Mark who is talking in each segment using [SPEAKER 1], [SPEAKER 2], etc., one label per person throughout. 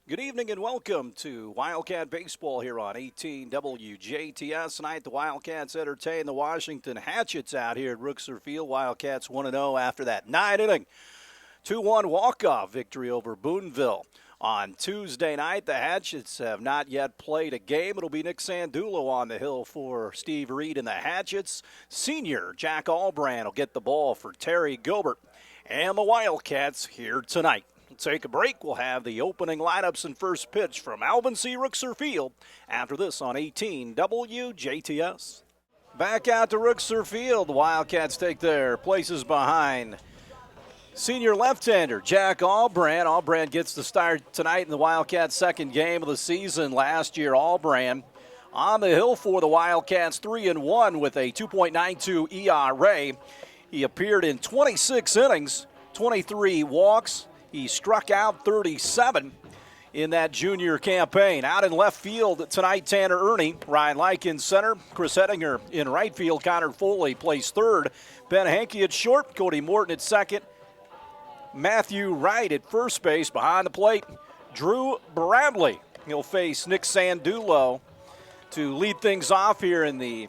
[SPEAKER 1] Good evening and welcome to Wildcat Baseball here on 18 WJTS. Tonight the Wildcats entertain the Washington Hatchets out here at Rookser Field. Wildcats 1-0 after that 9-inning 2-1 walk-off victory over Boonville. On Tuesday night, the Hatchets have not yet played a game. It'll be Nick Sandulo on the hill for Steve Reed and the Hatchets. Senior Jack Albrand will get the ball for Terry Gilbert. And the Wildcats here tonight. Take a break. We'll have the opening lineups and first pitch from Alvin C. Rookser Field after this on 18 WJTS. Back out to Rookser Field. The Wildcats take their places behind senior left-hander Jack Albrand. Albrand gets the start tonight in the Wildcats' second game of the season. Last year, Albrand on the hill for the Wildcats, 3-1 with a 2.92 ERA. He appeared in 26 innings, 23 walks. He struck out 37 in that junior campaign. Out in left field tonight, Tanner Ernie. Ryan Like in center. Chris Ettinger in right field. Connor Foley plays third. Ben Hankey at short. Cody Morton at second. Matthew Wright at first base. Behind the plate, Drew Bradley. He'll face Nick Sandulo to lead things off here in the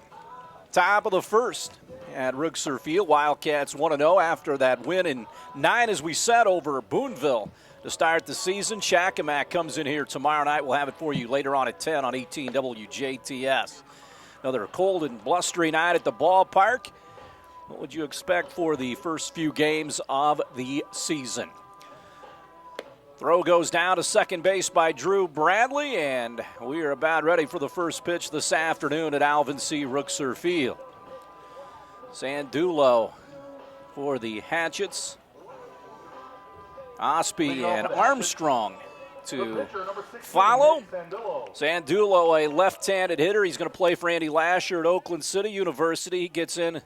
[SPEAKER 1] top of the first at Rookser Field. Wildcats 1-0 after that win in 9, as we said, over Boonville to start the season. Shakamak comes in here tomorrow night. We'll have it for you later on at 10 on 18 WJTS. Another cold and blustery night at the ballpark. What would you expect for the first few games of the season? Throw goes down to second base by Drew Bradley, and we are about ready for the first pitch this afternoon at Alvin C. Rookser Field. Sandulo for the Hatchets. Ospey and Armstrong to follow. Sandulo, a left-handed hitter. He's going to play for Andy Lasher at Oakland City University. He gets in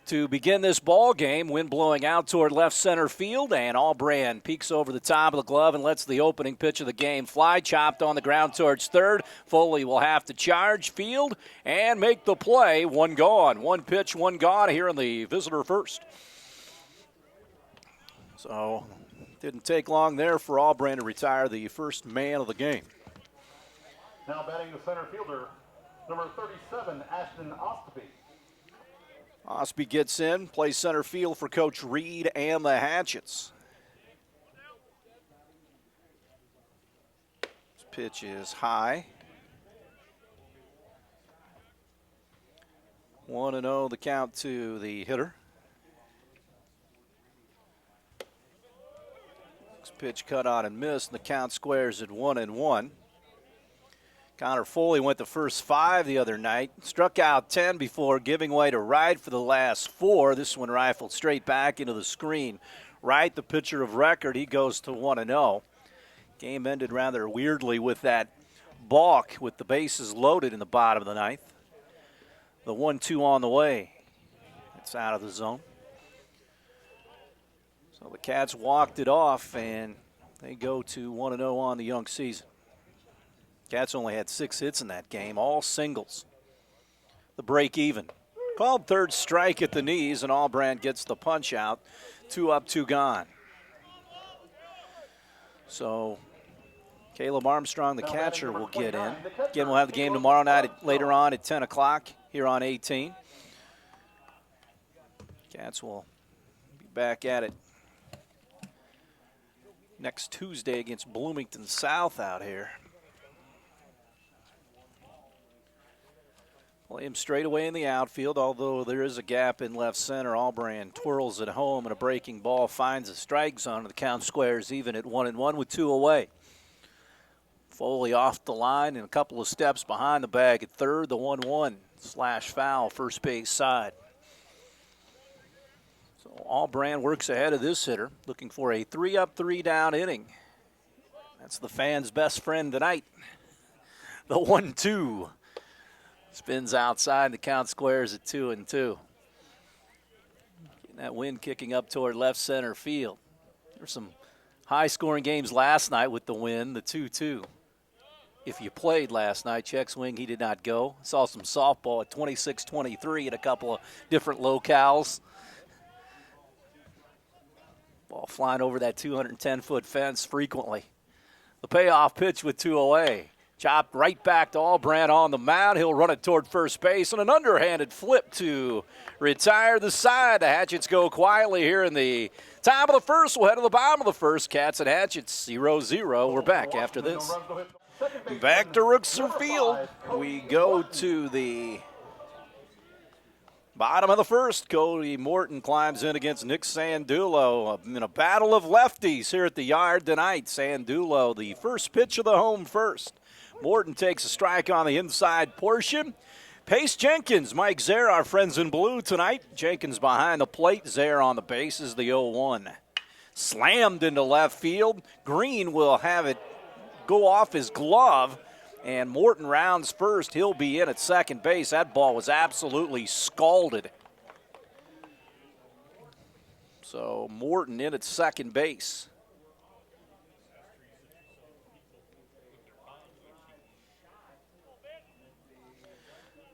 [SPEAKER 1] to begin this ball game. Wind blowing out toward left center field, and Albrand peeks over the top of the glove and lets the opening pitch of the game fly. Chopped on the ground towards third. Foley will have to charge field and make the play. One gone. One pitch, one gone here in the visitor first. So didn't take long there for Albrand to retire the first man of the game.
[SPEAKER 2] Now batting the center fielder, number 37, Ashton Ospey.
[SPEAKER 1] Ospey gets in, plays center field for Coach Reed and the Hatchets. This pitch is high. 1-0 the count to the hitter. This pitch cut on and missed, and the count squares at 1-1. Connor Foley went the first 5 the other night. Struck out 10 before giving way to Wright for the last 4. This one rifled straight back into the screen. Wright, the pitcher of record, he goes to 1-0. Game ended rather weirdly with that balk with the bases loaded in the bottom of the ninth. The 1-2 on the way. It's out of the zone. So the Cats walked it off, and they go to 1-0 on the young season. Cats only had 6 hits in that game, all singles. The break even. Called third strike at the knees, and Albrand gets the punch out. 2 up, 2 gone. So Caleb Armstrong, the catcher, will get in. Again, we'll have the game tomorrow night later on at 10 o'clock here on 18. Cats will be back at it next Tuesday against Bloomington South out here. Play him straight away in the outfield, although there is a gap in left center. Albrand twirls it home, and a breaking ball finds a strike zone. The count squares even at 1-1 with 2 away. Foley off the line and a couple of steps behind the bag at third. The 1-1 slash foul, first base side. So Albrand works ahead of this hitter, looking for a 3-up, 3-down inning. That's the fans' best friend tonight. The 1-2. Spins outside, the count squares at 2-2. Getting that wind kicking up toward left center field. There were some high-scoring games last night with the wind, the 2-2. If you played last night, check swing, he did not go. Saw some softball at 26-23 at a couple of different locales. Ball flying over that 210-foot fence frequently. The payoff pitch with 2 away. Chopped right back to Albrandt on the mound. He'll run it toward first base, and an underhanded flip to retire the side. The Hatchets go quietly here in the top of the first. We'll head to the bottom of the first. Cats and Hatchets 0-0. We're back after this. Back to Rookser Field. We go to the bottom of the first. Cody Morton climbs in against Nick Sandulo in a battle of lefties here at the yard tonight. Sandulo, the first pitch of the home first. Morton takes a strike on the inside portion. Pace Jenkins, Mike Zaire, our friends in blue tonight. Jenkins behind the plate. Zaire on the bases, the 0-1. Slammed into left field. Green will have it go off his glove, and Morton rounds first. He'll be in at second base. That ball was absolutely scalded. So Morton in at second base.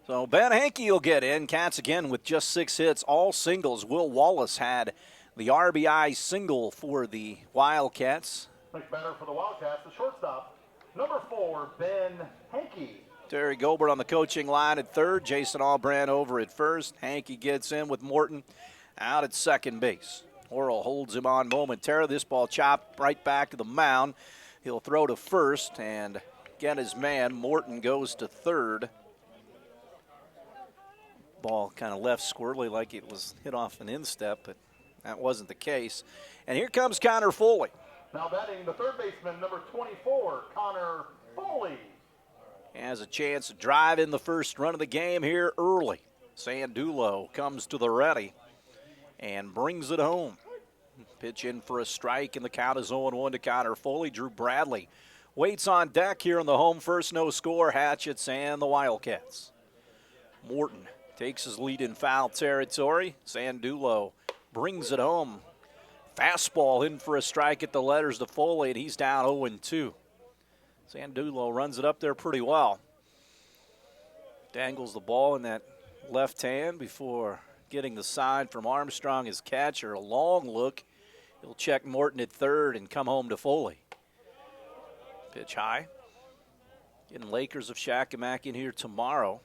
[SPEAKER 1] So Ben Hankey will get in. Cats again with just 6 hits, all singles. Will Wallace had the RBI single for the Wildcats.
[SPEAKER 2] Next batter for the Wildcats, the shortstop, number 4, Ben Hankey.
[SPEAKER 1] Terry Gobert on the coaching line at third. Jason Albrandt over at first. Hankey gets in with Morton out at second base. Orrell holds him on momentarily. This ball chopped right back to the mound. He'll throw to first and get his man. Morton goes to third. Ball kind of left squirrely like it was hit off an instep, but that wasn't the case. And here comes Connor Foley.
[SPEAKER 2] Now batting the third baseman, number 24, Connor Foley.
[SPEAKER 1] Has a chance to drive in the first run of the game here early. Sandulo comes to the ready and brings it home. Pitch in for a strike, and the count is 0-1 to Connor Foley. Drew Bradley waits on deck here in the home first, no score. Hatchets and the Wildcats. Morton takes his lead in foul territory. Sandulo brings it home. Fastball in for a strike at the letters to Foley, and he's down 0-2. Sandulo runs it up there pretty well. Dangles the ball in that left hand before getting the sign from Armstrong, his catcher. A long look. He'll check Morton at third and come home to Foley. Pitch high. Getting Lakers of Shackamack in here tomorrow.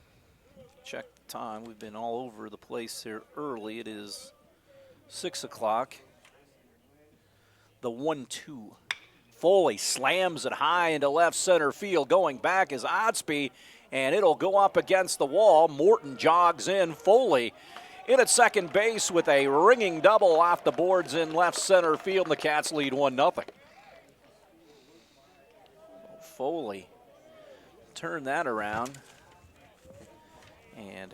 [SPEAKER 1] Check the time. We've been all over the place here early. It is 6 o'clock. The 1-2. Foley slams it high into left center field. Going back is Odsby, and it'll go up against the wall. Morton jogs in. Foley in at second base with a ringing double off the boards in left center field. And the Cats lead 1-0. Foley turned that around and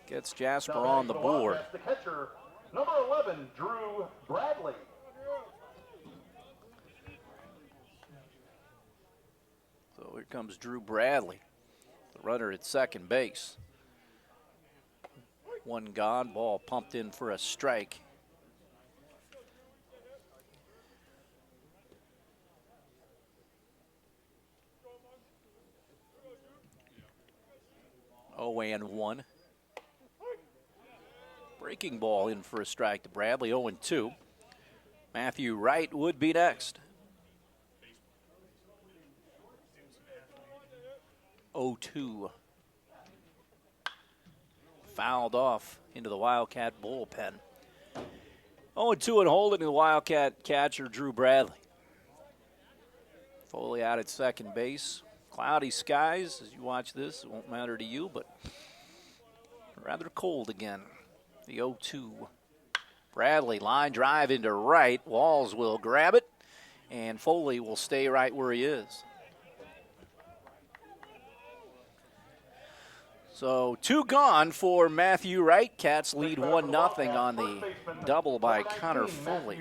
[SPEAKER 1] gets Jasper on the board.
[SPEAKER 2] The catcher, number 11, Drew Bradley.
[SPEAKER 1] So here comes Drew Bradley, the runner at second base. One gone, ball pumped in for a strike. Oh, and 1. Breaking ball in for a strike to Bradley, 0-2. Matthew Wright would be next. 0-2. Fouled off into the Wildcat bullpen. 0-2 and holding the Wildcat catcher, Drew Bradley. Foley out at second base. Cloudy skies as you watch this. It won't matter to you, but rather cold again. The 0-2. Bradley line drive into right. Walls will grab it, and Foley will stay right where he is. So 2 gone for Matthew Wright. Cats lead 1-0 on the double by Connor Foley.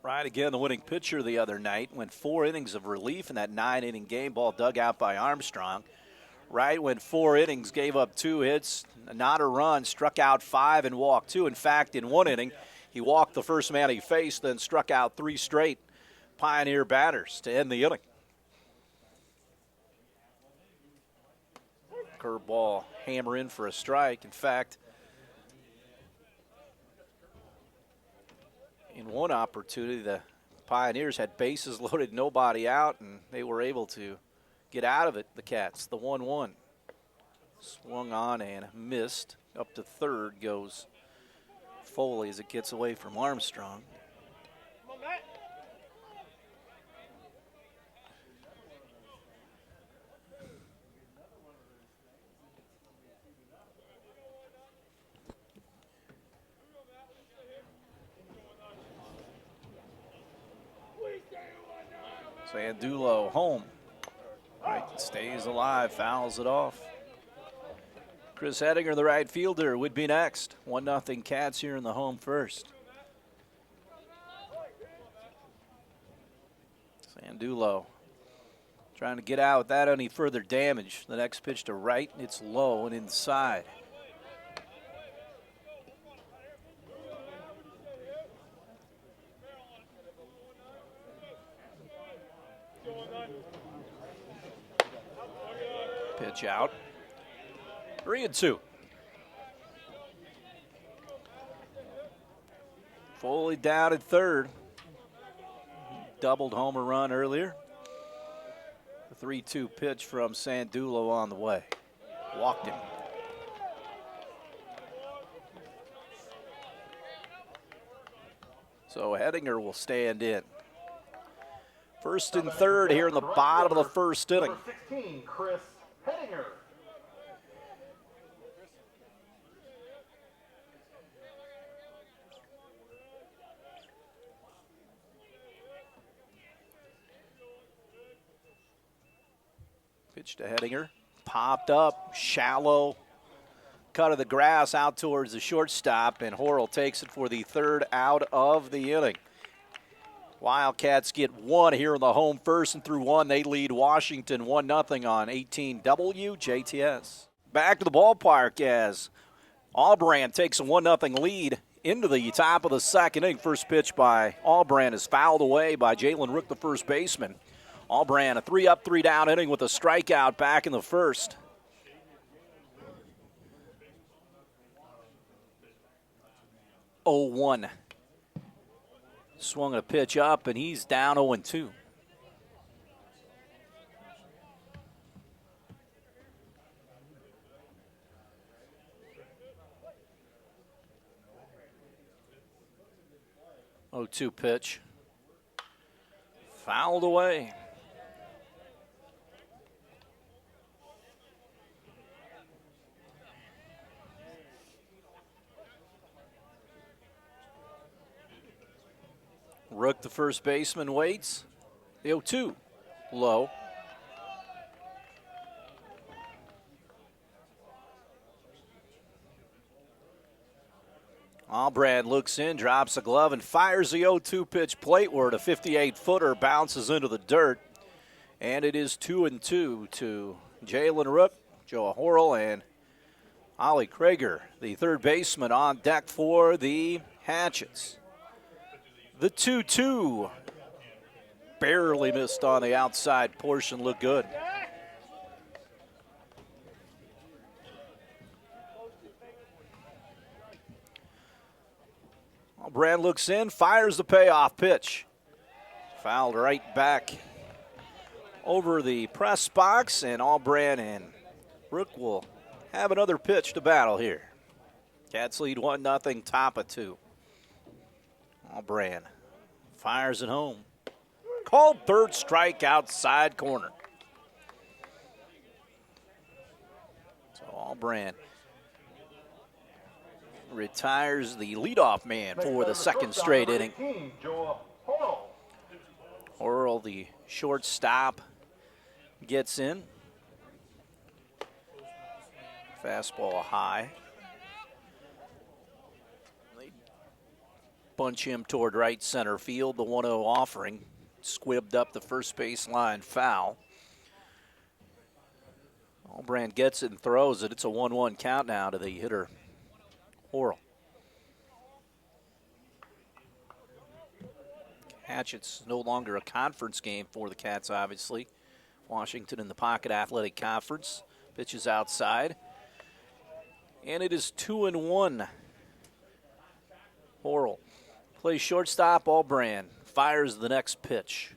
[SPEAKER 1] Wright again, the winning pitcher the other night, went 4 innings of relief in that 9-inning game. Ball dug out by Armstrong. Wright went 4 innings, gave up 2 hits, not a run, struck out 5 and walked 2. In fact, in 1 inning, he walked the first man he faced, then struck out 3 straight Pioneer batters to end the inning. Curveball hammer in for a strike. In fact, in one opportunity, the Pioneers had bases loaded, nobody out, and they were able to get out of it, the Cats. The 1-1. Swung on and missed. Up to third goes Foley as it gets away from Armstrong. Sandulo home. Right, stays alive, fouls it off. Chris Hedinger, the right fielder, would be next. 1-0 Cats here in the home first. Sandulo trying to get out without any further damage. The next pitch to right, it's low and inside. Pitch out. 3-2. Foley down at third. Doubled homer run earlier. The 3-2 pitch from Sandulo on the way. Walked him. So Hedinger will stand in. First and third here in the bottom of the first inning.
[SPEAKER 2] Number 16, Chris Hedinger.
[SPEAKER 1] Pitch to Hedinger. Popped up, shallow. Cut of the grass out towards the shortstop, and Horrell takes it for the third out of the inning. Wildcats get one here in the home first, and through one, they lead Washington 1-0 on 18 WJTS. Back to the ballpark as Albrand takes a 1-0 lead into the top of the second inning. First pitch by Albrand is fouled away by Jalen Rook, the first baseman. Albrand, a 3-up, 3-down inning with a strikeout back in the first. Oh, 1. Swung a pitch up, and he's down 0-2. Oh, 2 pitch. Fouled away. Rook, the first baseman, waits. The 0-2, low. Albrand looks in, drops a glove, and fires the 0-2 pitch plateward. A 58-footer bounces into the dirt. And it is 2-2 to Jalen Rook, Joe Horrell, and Ollie Krager, the third baseman, on deck for the Hatchets. The 2-2 barely missed on the outside portion, looked good. Brand looks in, fires the payoff pitch. Fouled right back over the press box, and Albrand and Rook will have another pitch to battle here. Cats lead 1-0, top of 2. Albrand fires it home. Called third strike outside corner. So Albrand retires the leadoff man for the second straight inning. Horrell, the shortstop, gets in. Fastball high. They bunch him toward right center field. The 1-0 offering squibbed up the first base line, foul. Albrand gets it and throws it. It's a 1-1 count now to the hitter, Horrell. Hatchet's no longer a conference game for the Cats, obviously. Washington in the Pocket Athletic Conference. Pitches outside. And it is 2-1. Horrell plays shortstop. Allbrand fires the next pitch.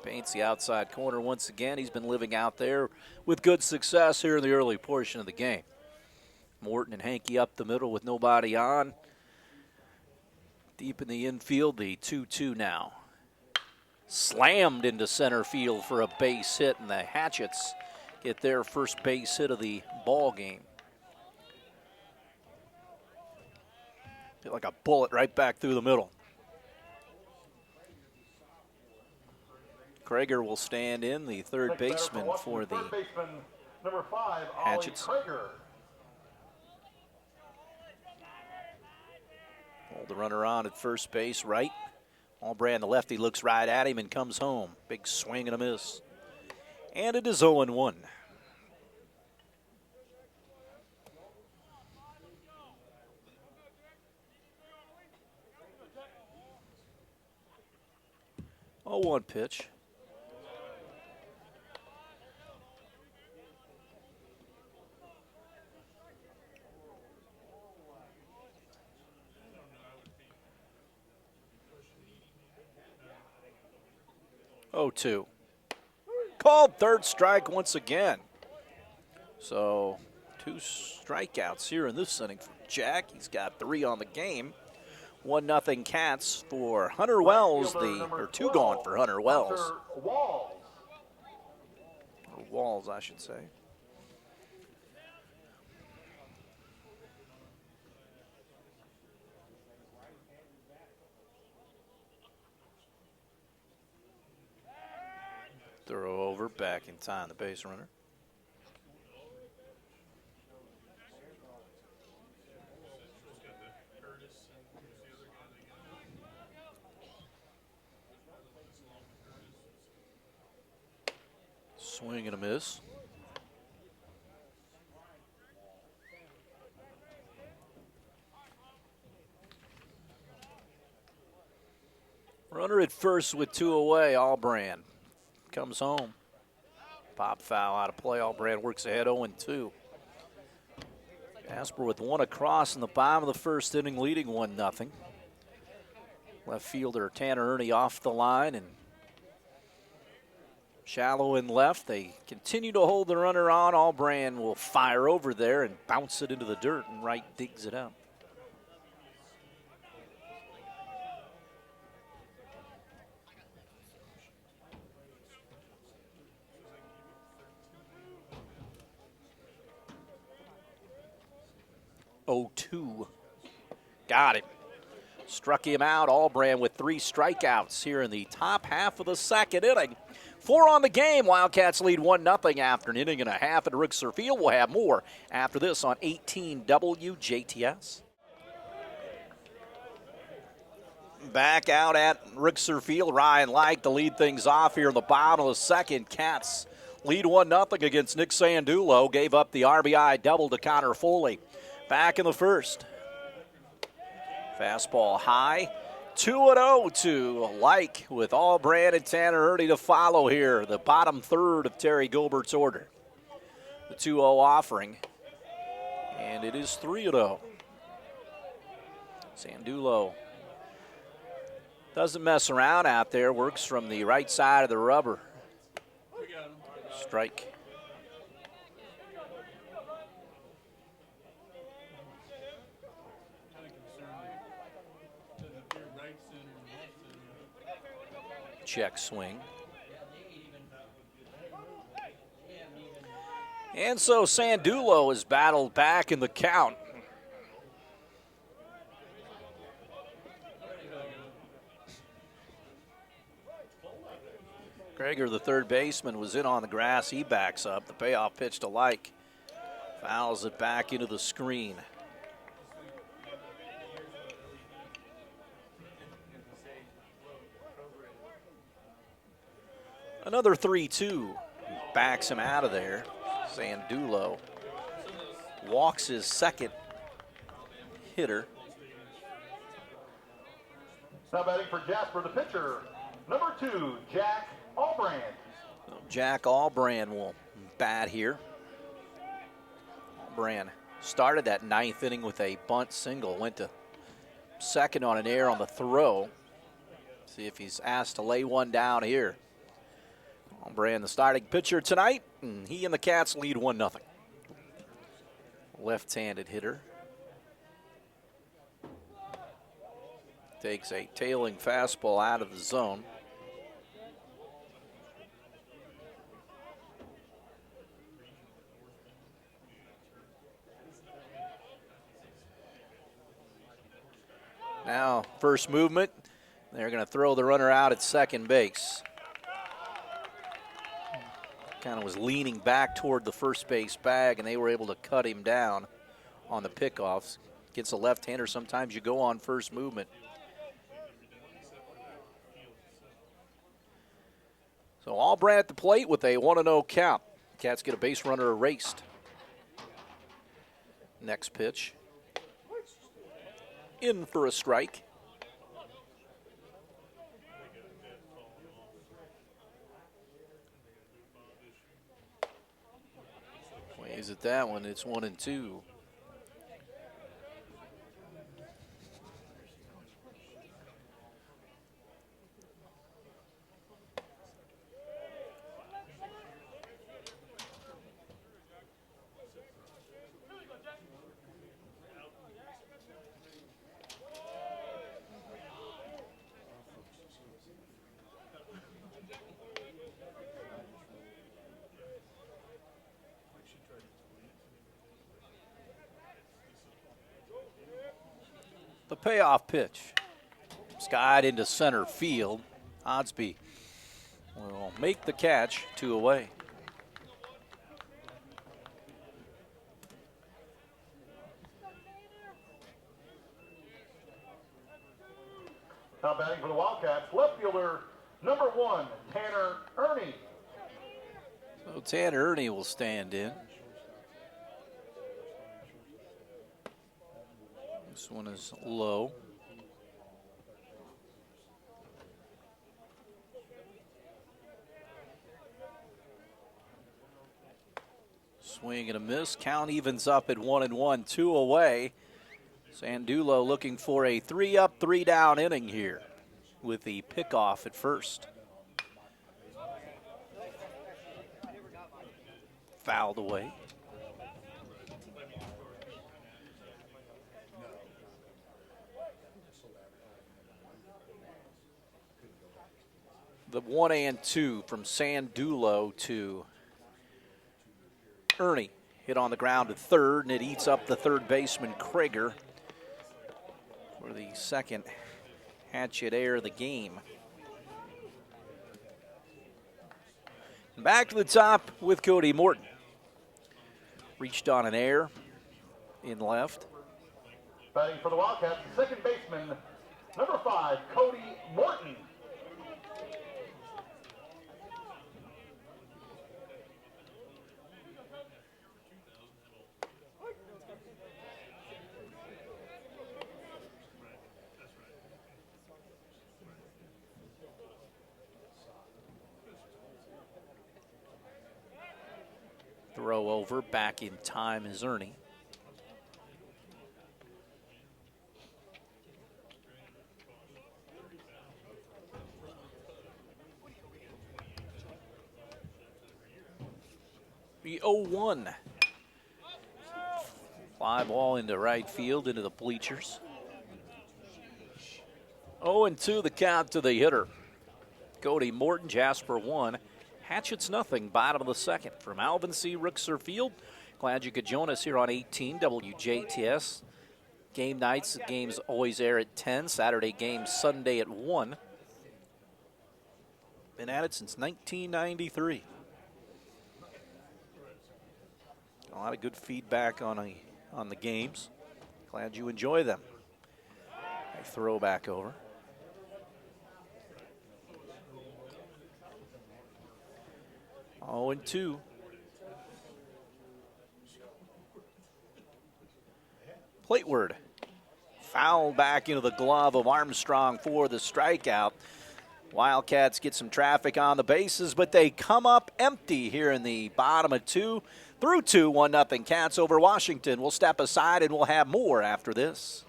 [SPEAKER 1] Paints the outside corner once again. He's been living out there with good success here in the early portion of the game. Morton and Hankey up the middle with nobody on. Deep in the infield, the 2-2 now. Slammed into center field for a base hit, and the Hatchets get their first base hit of the ball game. Hit like a bullet right back through the middle. Krager will stand in, the third baseman for the
[SPEAKER 2] number 5,
[SPEAKER 1] Hatchets.
[SPEAKER 2] Krager.
[SPEAKER 1] Hold the runner on at first base, right. Allbrand, the lefty, looks right at him and comes home. Big swing and a miss. And it is 0-1. Oh, one pitch. Oh, 2. Called third strike once again. So 2 strikeouts here in this inning for Jack. He's got 3 on the game. 1-0 Cats for Hunter Wells. Or 2 gone for Hunter Wells. Or Walls, I should say. Throw over, back in time, the base runner. Swing and a miss. Runner at first with 2 away, Allbrand comes home. Pop foul out of play. Allbrand works ahead 0-2. Jasper with 1 across in the bottom of the first inning, leading 1-0. Left fielder Tanner Ernie off the line and shallow in left. They continue to hold the runner on. Allbrand will fire over there and bounce it into the dirt, and Wright digs it out. Oh, 2. Got it. Struck him out. Allbrand with 3 strikeouts here in the top half of the second inning. 4 on the game. Wildcats lead 1-0 after an inning and a half at Rickser Field. We'll have more after this on 18 WJTS. Back out at Rickser Field. Ryan Like to lead things off here in the bottom of the second. Cats lead 1-0 against Nick Sandulo. Gave up the RBI double to Connor Foley. Back in the first. Fastball high. 2-0 to Like with Allbrand and Tanner Ernie to follow here. The bottom third of Terry Gilbert's order. The 2-0 offering. And it is 3-0. Sandulo doesn't mess around out there. Works from the right side of the rubber. Strike. Check swing. And so Sandulo is battled back in the count. Krager, the third baseman, was in on the grass. He backs up. The payoff pitch to Like. Fouls it back into the screen. Another 3-2 backs him out of there. Sandulo walks his second hitter.
[SPEAKER 2] Now batting for Jasper, the pitcher, number 2, Jack Allbrand.
[SPEAKER 1] Jack Allbrand will bat here. Allbrand Started that ninth inning with a bunt single. Went to second on an error on the throw. See if he's asked to lay one down here. Brand, the starting pitcher tonight, and he and the Cats lead 1-0. Left-handed hitter. Takes a tailing fastball out of the zone. Now, first movement, they're going to throw the runner out at second base. Kind of was leaning back toward the first base bag, and they were able to cut him down on the pickoffs. Against a left-hander, sometimes you go on first movement. So Albrecht at the plate with a 1-0 count. Cats get a base runner erased. Next pitch. In for a strike. Waves at that one. It's 1-2. The payoff pitch. Skied into center field. Odsby will make the catch, 2 away.
[SPEAKER 2] Now batting for the Wildcats, left fielder, number 1, Tanner Ernie.
[SPEAKER 1] So Tanner Ernie will stand in. This one is low. Swing and a miss. Count evens up at 1-1, 2 away. Sandulo looking for a 3-up, 3-down inning here with the pickoff at first. Fouled away. The 1-2 from Sandulo to Ernie. Hit on the ground at third, and it eats up the third baseman, Krager, for the second hatchet error of the game. And back to the top with Cody Morton. Reached on an error in left.
[SPEAKER 2] Batting for the Wildcats, second baseman, number 5, Cody Morton.
[SPEAKER 1] Throw over, back in time is Ernie. The 0-1. Fly ball into right field, into the bleachers. 0-2 the count to the hitter. Cody Morton, Jasper 1. Hatchets nothing, bottom of the second. From Alvin C. Rooksor Field, glad you could join us here on 18 WJTS. Game nights, the games always air at 10. Saturday games Sunday at 1. Been at it since 1993. A lot of good feedback on the games. Glad you enjoy them. A throw back over. Oh, 2. Plateward. Foul back into the glove of Armstrong for the strikeout. Wildcats get some traffic on the bases, but they come up empty here in the bottom of 2. Through 2, 1-0 Cats over Washington. We'll step aside and we'll have more after this.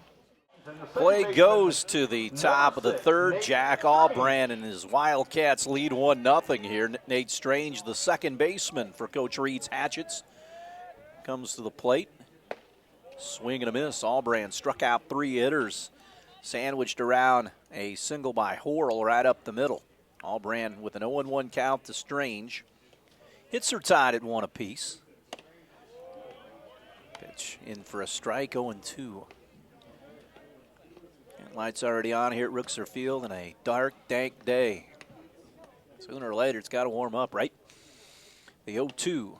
[SPEAKER 1] Play goes to the top of the 3rd. Jack Allbrand and his Wildcats lead 1-0 here. Nate Strange, the second baseman for Coach Reed's Hatchets, comes to the plate. Swing and a miss. Allbrand struck out 3 hitters, sandwiched around a single by Horrell right up the middle. Allbrand with an 0-1 count to Strange. Hits are tied at 1 apiece. Pitch in for a strike, 0-2. Lights already on here at Rooksor Field and a dark, dank day. Sooner or later, it's got to warm up, right? The 0-2,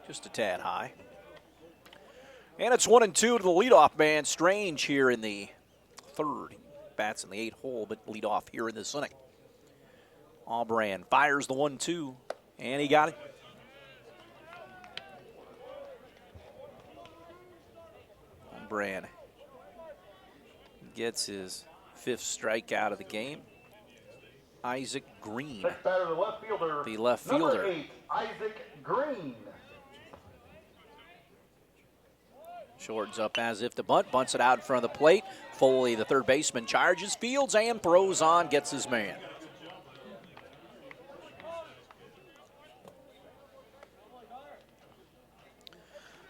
[SPEAKER 1] just a tad high. And it's 1-2 to the leadoff man, Strange, here in the 3rd. He bats in the 8th hole, but leadoff here in this inning. Allbrand fires the 1-2, and he got it. Allbrand gets his 5th strikeout of the game. Isaac Green,
[SPEAKER 2] Next batter, the left fielder.
[SPEAKER 1] the left fielder.
[SPEAKER 2] Number 8, Isaac Green.
[SPEAKER 1] Shorts up as if to bunt, bunts it out in front of the plate. Foley, the 3rd baseman, charges, fields, and throws on, gets his man.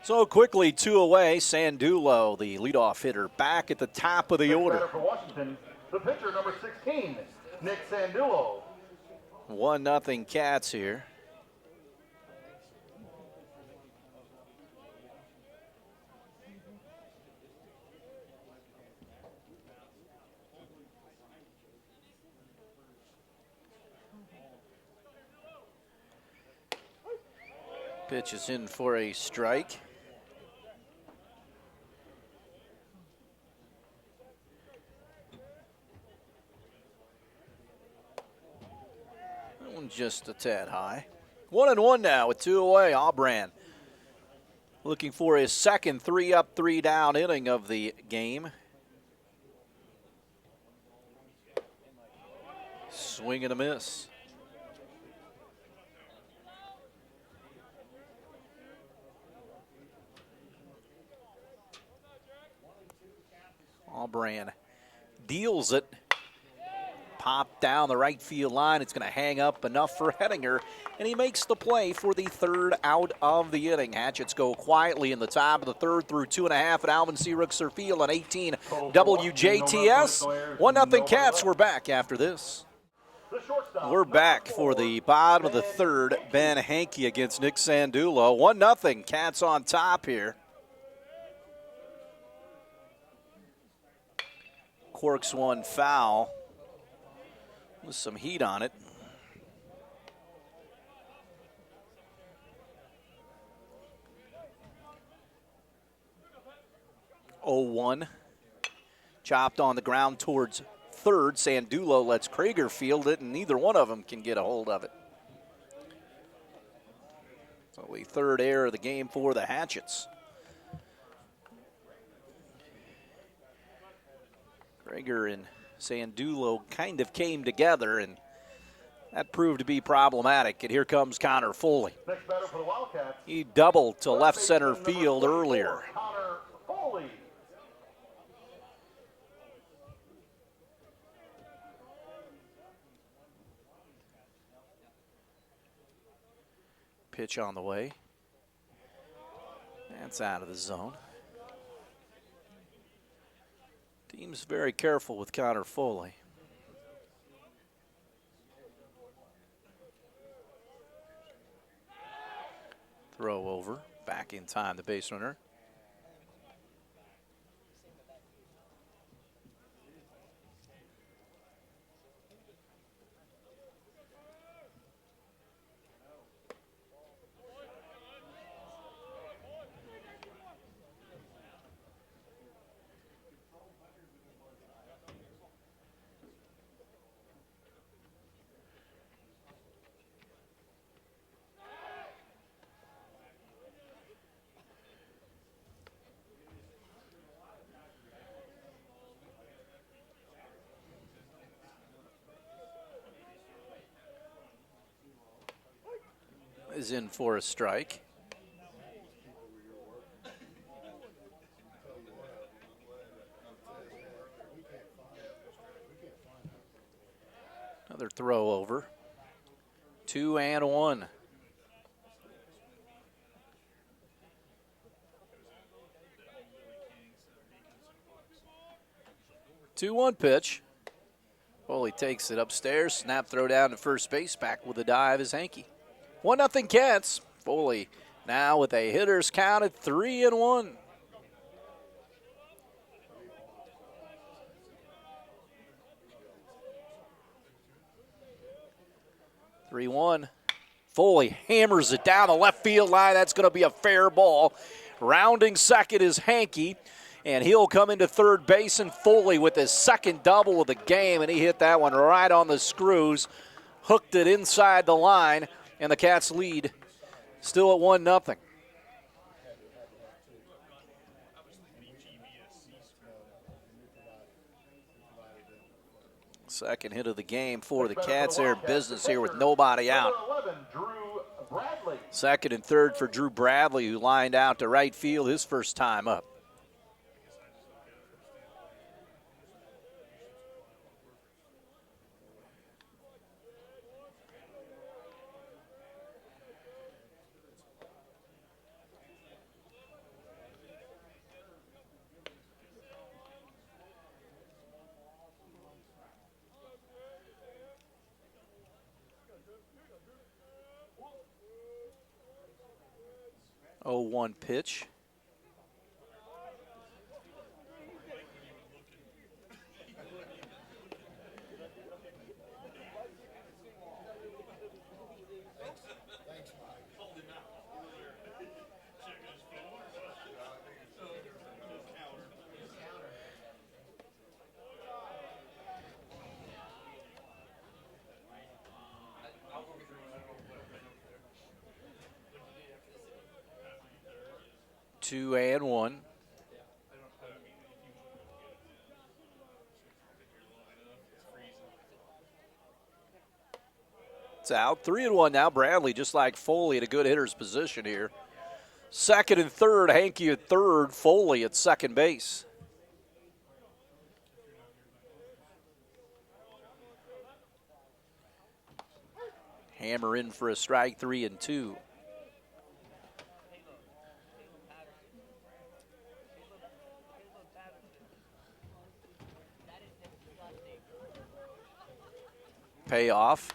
[SPEAKER 1] So quickly, 2 away. Sandulo, the leadoff hitter, back at the top of the
[SPEAKER 2] Next
[SPEAKER 1] order.
[SPEAKER 2] batter for Washington, the pitcher, number 16, Nick Sandulo.
[SPEAKER 1] 1-0 Cats here. Pitch is in for a strike. That one's just a tad high. 1-1 now with 2 away. Allbrand looking for his second 3-up, 3-down inning of the game. Swing and a miss. Allbrand deals it. Popped down the right field line. It's going to hang up enough for Hettinger, and he makes the play for the 3rd out of the inning. Hatchets go quietly in the top of the 3rd through 2.5 at Alvin C. Rooksor Field on 18 WJTS. 1-0 Cats. We're back after this. We're back for the bottom of the 3rd. Ben Hankey against Nick Sandulo. 1-0 Cats on top here. Corks one foul with some heat on it. Oh, 1. Chopped on the ground towards 3rd. Sandulo lets Krager field it, and neither one of them can get a hold of it. So the 3rd error of the game for the Hatchets. Krager and Sandulo kind of came together, and that proved to be problematic. And here comes Connor Foley.
[SPEAKER 2] Next batter for the Wildcats.
[SPEAKER 1] He doubled to left center field earlier.
[SPEAKER 2] Connor Foley.
[SPEAKER 1] Pitch on the way. That's out of the zone. Team's very careful with Connor Foley. Throw over, back in time, the base runner. is in for a strike. Another throw over. 2-1. 2-1 pitch. Foley takes it upstairs. Snap throw down to first base. Back with a dive is Hankey. 1-0 Cats. Foley now with a hitter's count at 3-1. 3-1. Foley hammers it down the left field line. That's going to be a fair ball. Rounding second is Hankey, and he'll come into third base. And Foley with his second double of the game, and he hit that one right on the screws. Hooked it inside the line, and the Cats lead still at 1-0. Second hit of the game for the Cats. They're in business here with nobody out. Second and third for Drew Bradley, who lined out to right field his first time up. Oh, 1 pitch. Two and one. It's out. 3-1 now. Bradley, just like Foley, at a good hitter's position here. Second and third. Hankey at third. Foley at second base. Hammer in for a strike. 3-2. Payoff.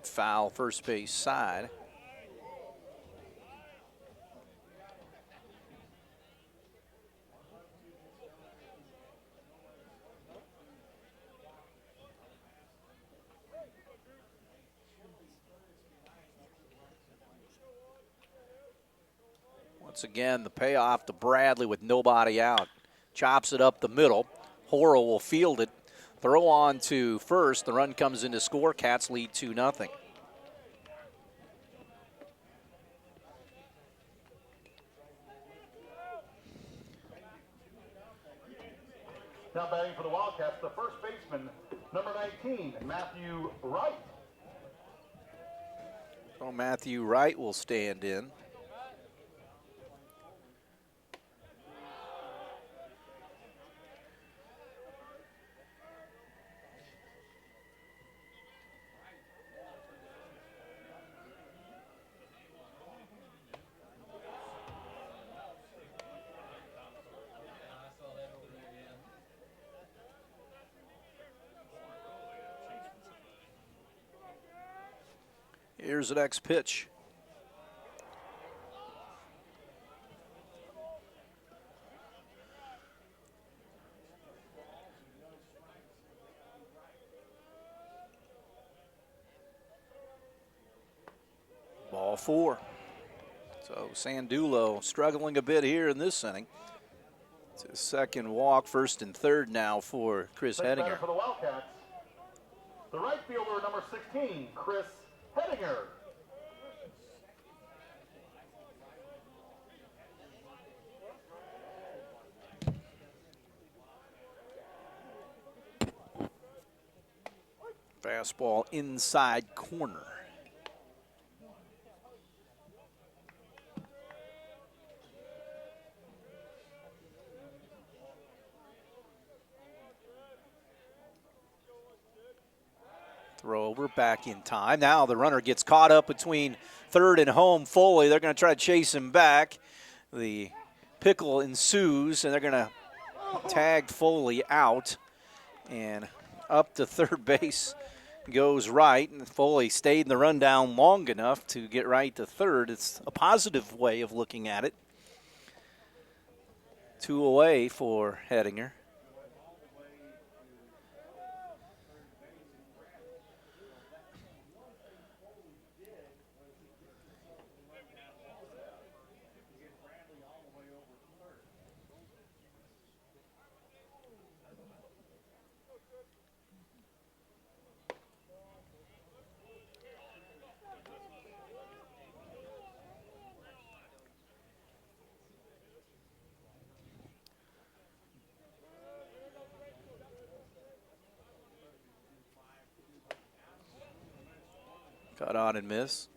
[SPEAKER 1] Foul first base side. Once again, the payoff to Bradley with nobody out. Chops it up the middle. Horrell will field it. Throw on to first. The run comes in to score. Cats lead 2-0.
[SPEAKER 2] Now batting for the Wildcats, the first baseman, number 19, Matthew Wright.
[SPEAKER 1] So Matthew Wright will stand in. Here's the next pitch. Ball 4. So Sandulo struggling a bit here in this inning. It's his second walk, first and third now for Chris Hedinger.
[SPEAKER 2] For the Wildcats, the right fielder, number 16, Chris Hedinger.
[SPEAKER 1] Fastball inside corner. Throw over back in time. Now the runner gets caught up between third and home. Foley, they're going to try to chase him back. The pickle ensues, and they're going to tag Foley out. And up to third base goes Wright. And Foley stayed in the rundown long enough to get right to third. It's a positive way of looking at it. 2 away for Hettinger. Cut on and miss.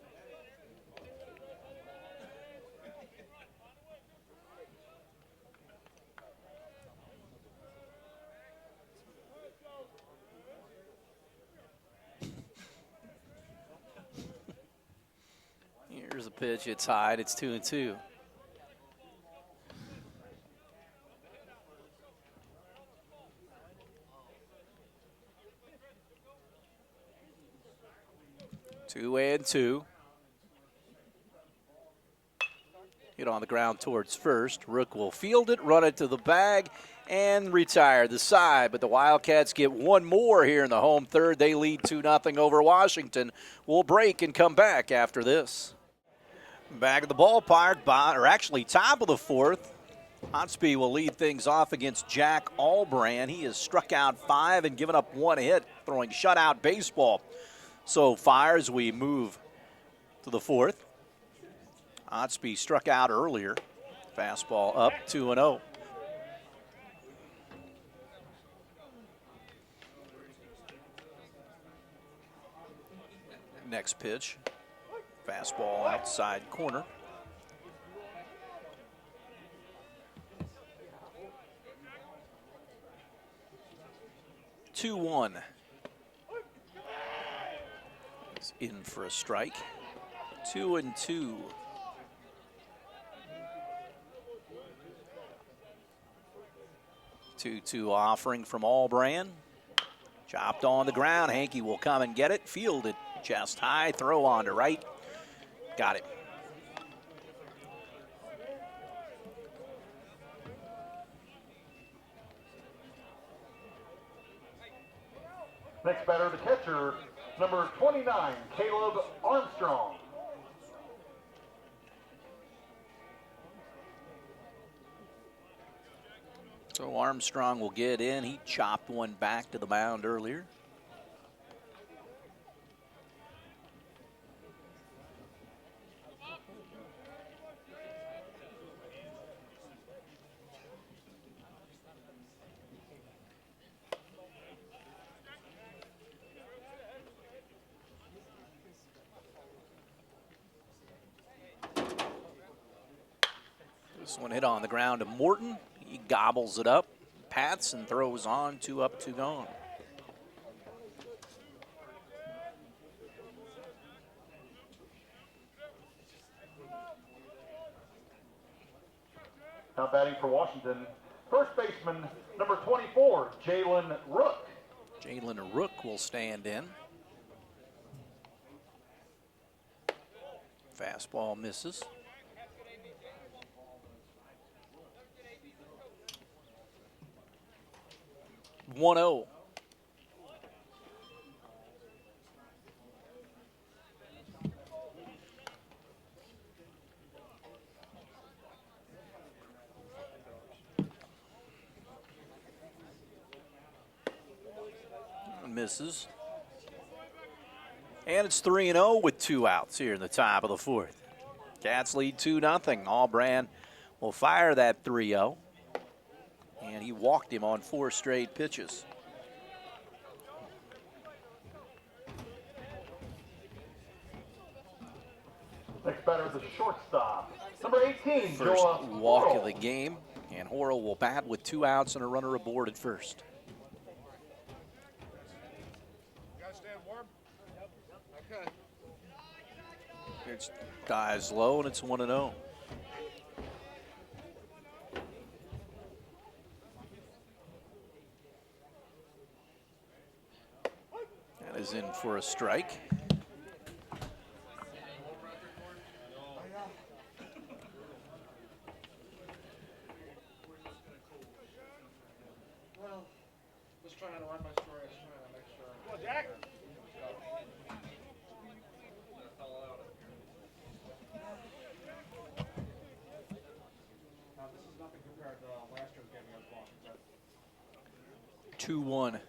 [SPEAKER 1] Here's a pitch. It's high. It's 2-2. Two and two. Hit on the ground towards first. Rook will field it, run it to the bag, and retire the side. But the Wildcats get one more here in the home third. They lead 2-0 over Washington. We'll break and come back after this. Back at the ballpark, or actually top of the fourth. Hotspie will lead things off against Jack Albrand. He has struck out 5 and given up 1 hit, throwing shutout baseball. So far as we move to the fourth. Hotspie struck out earlier. Fastball up, 2-0. Next pitch. Fastball outside corner. Two one. He's in for a strike. 2-2. Two offering from Albrand. Chopped on the ground. Hankey will come and get it. Fielded chest high. Throw on to right. Got it.
[SPEAKER 2] Next batter, the catcher, number 29, Caleb Armstrong.
[SPEAKER 1] So Armstrong will get in. He chopped one back to the mound earlier. This one hit on the ground to Morton. He gobbles it up, pats, and throws on. 2 up, 2 gone.
[SPEAKER 2] Now batting for Washington, first baseman, number 24, Jalen Rook.
[SPEAKER 1] Jalen Rook will stand in. Fastball misses. 1-0. Misses. And it's 3-0 with 2 outs here in the top of the fourth. Cats lead 2-0. Albrand will fire that 3-0. And he walked him on 4 straight pitches.
[SPEAKER 2] Next batter, the shortstop, number 18,
[SPEAKER 1] First
[SPEAKER 2] Joa
[SPEAKER 1] walk
[SPEAKER 2] Horrell.
[SPEAKER 1] of the game, and Horrell will bat with 2 outs and a runner aboard at first.
[SPEAKER 3] You guys stand warm?
[SPEAKER 1] It's dies low, and it's 1-0. That is in for a strike.
[SPEAKER 3] Well, just trying to run my story. Just trying to make sure. Come on, Jack. Now, this is nothing compared to last year's game against Washington.
[SPEAKER 1] 2-1.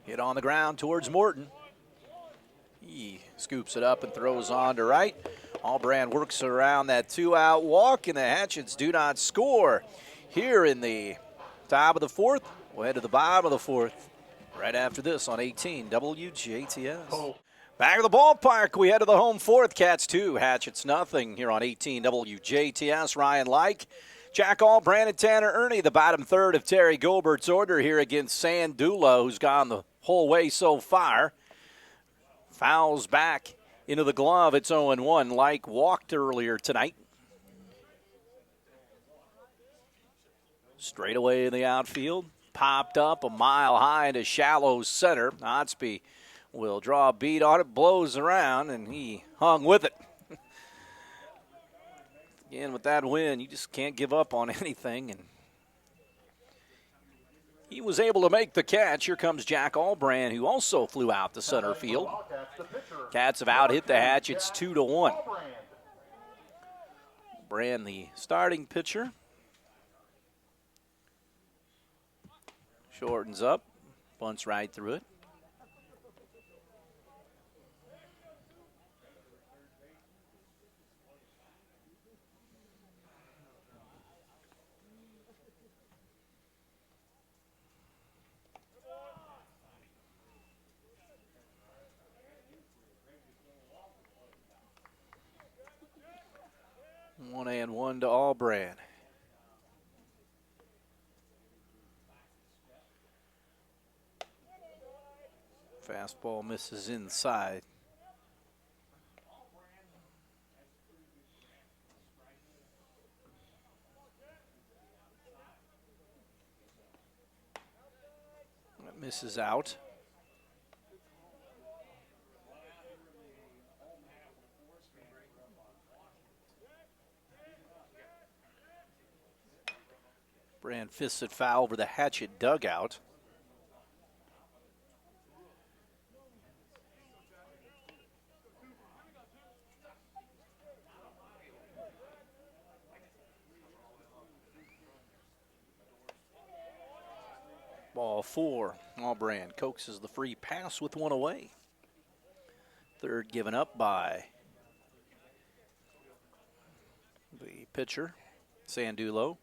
[SPEAKER 1] Hit on the ground towards Morton. He scoops it up and throws on to right. Allbrand works around that 2-out walk, and the Hatchets do not score here in the top of the fourth. We'll head to the bottom of the fourth right after this on 18 WJTS.
[SPEAKER 2] Oh.
[SPEAKER 1] Back of the ballpark, we head to the home fourth. Cats 2, Hatchets nothing here on 18 WJTS. Ryan Like, Jack Allbrand, and Tanner Ernie, the bottom third of Terry Gilbert's order here against Sandula, who's gone the whole way so far. Fouls back into the glove. It's 0-1. Like walked earlier tonight. Straight away in the outfield. Popped up a mile high into shallow center. Otsby will draw a beat on it, blows around, and he hung with it. Again, with that win, you just can't give up on anything. And he was able to make the catch. Here comes Jack Allbrand, who also flew out to center field. Cats have out-hit the Hatchets 2-1. Brand, the starting pitcher. Shortens up, bunts right through it. One and one to Allbrand. Fastball misses inside. That misses out. Brand fists it foul over the Hatchet dugout. Ball 4. Allbrand coaxes the free pass with one away. Third given up by the pitcher, Sandulo.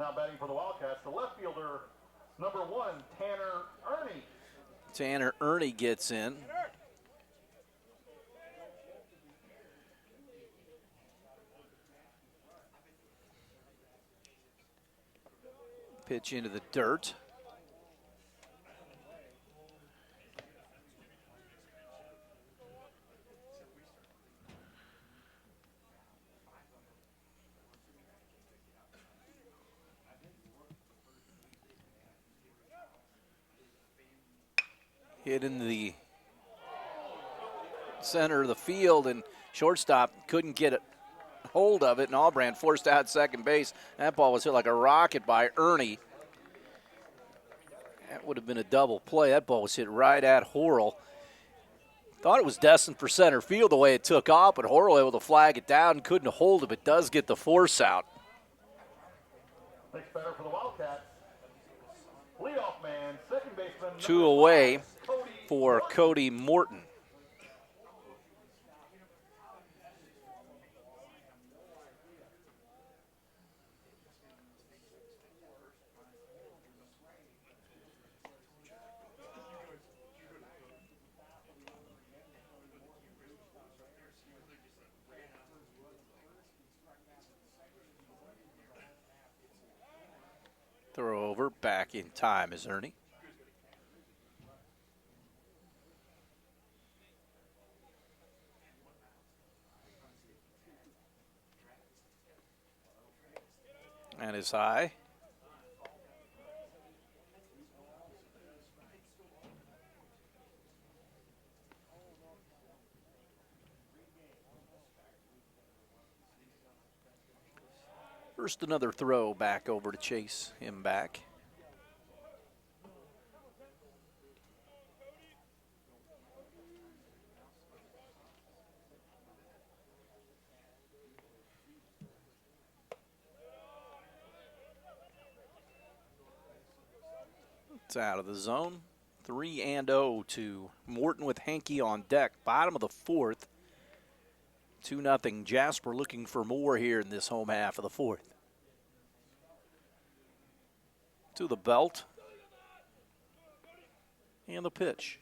[SPEAKER 2] Now batting for the Wildcats, the left fielder, number 1, Tanner Ernie.
[SPEAKER 1] Tanner Ernie gets in. Pitch into the dirt. Hit in the center of the field, and shortstop couldn't get it hold of it, and Allbrand forced out second base. That ball was hit like a rocket by Ernie. That would have been a double play. That ball was hit right at Horrell. Thought it was destined for center field the way it took off, but Horrell able to flag it down and couldn't hold it, but does get the force out.
[SPEAKER 2] Next batter for the Wildcats, leadoff man, second baseman.
[SPEAKER 1] 2 away for Cody Morton. Throw over, back in time is Ernie. And is high. First, another throw back over to chase him back. It's out of the zone. 3-0 to Morton with Hankey on deck. Bottom of the fourth. 2-0. Jasper looking for more here in this home half of the fourth. To the belt. And the pitch.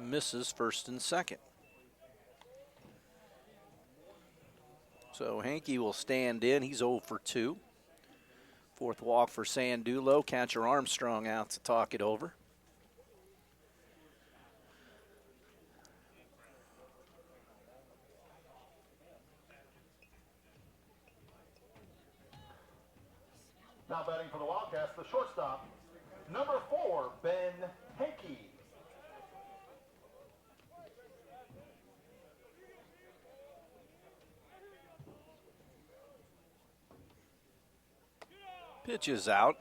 [SPEAKER 1] Misses first and second. So Hankey will stand in. He's 0 for 2. Fourth walk for Sandulo. Catcher Armstrong out to talk it over.
[SPEAKER 2] Now batting for the Wildcats, the shortstop, number 4, Ben Hankey.
[SPEAKER 1] Pitch is out.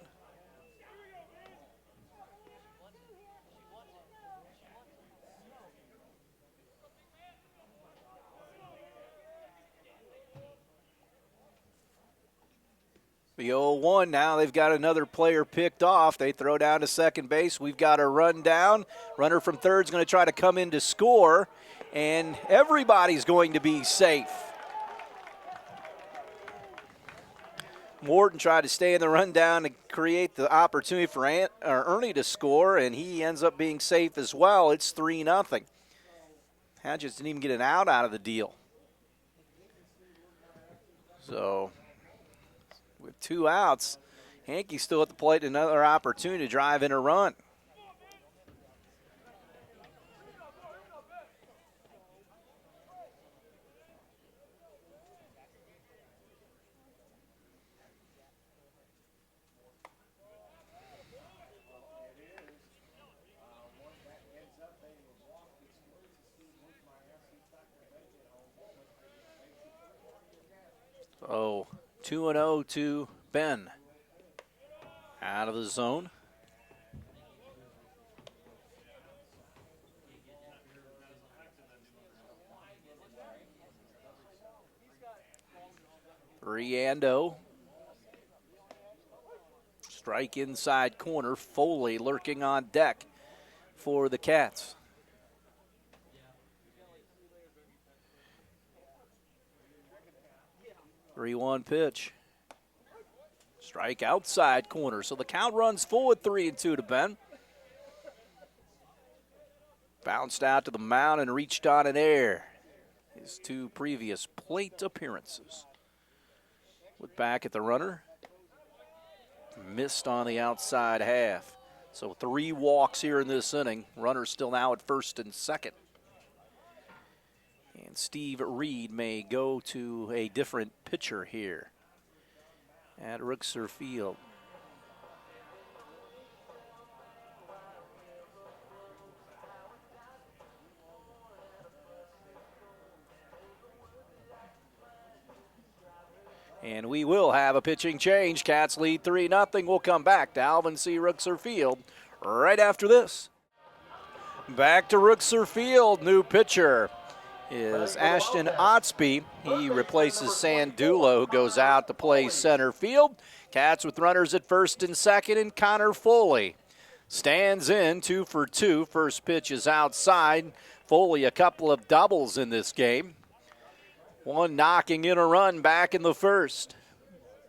[SPEAKER 1] The 0-1, now they've got another player picked off. They throw down to second base. We've got a run down. Runner from third's going to try to come in to score, and everybody's going to be safe. Morton tried to stay in the rundown to create the opportunity for Ernie to score, and he ends up being safe as well. It's 3-0. Hatchets didn't even get an out of the deal. So, with 2 outs, Hankey's still at the plate, another opportunity to drive in a run. Oh, 2-0 to Ben. Out of the zone. Riando. Strike inside corner. Foley lurking on deck for the Cats. Three-one pitch. Strike outside corner. So the count runs forward 3-2 to Ben. Bounced out to the mound and reached on in air. His 2 previous plate appearances. Look back at the runner. Missed on the outside half. So 3 walks here in this inning. Runner still now at first and second. And Steve Reed may go to a different pitcher here at Rooksor Field. And we will have a pitching change. Cats lead 3-0. We'll come back to Alvin C. Rooksor Field right after this. Back to Rooksor Field. New pitcher is Ashton Otsby. He replaces Sandulo, who goes out to play center field. Cats with runners at first and second, and Connor Foley stands in 2 for 2. First pitch is outside. Foley a couple of doubles in this game. One knocking in a run back in the first.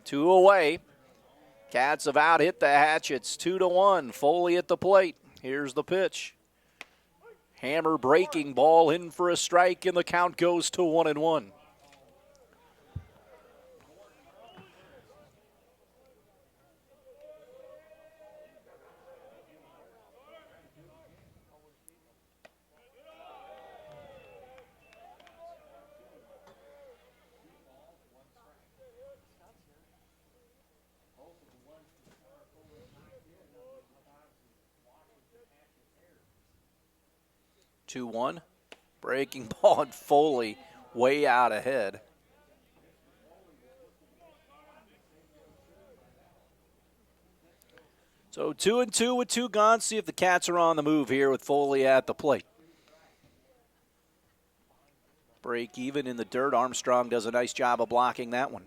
[SPEAKER 1] 2 away. Cats have out hit the Hatchets 2-1. Foley at the plate. Here's the pitch. Hammer breaking ball in for a strike, and the count goes to 1-1. 2-1. Breaking ball and Foley way out ahead. So 2-2 with 2 gone. See if the Cats are on the move here with Foley at the plate. Break even in the dirt. Armstrong does a nice job of blocking that one.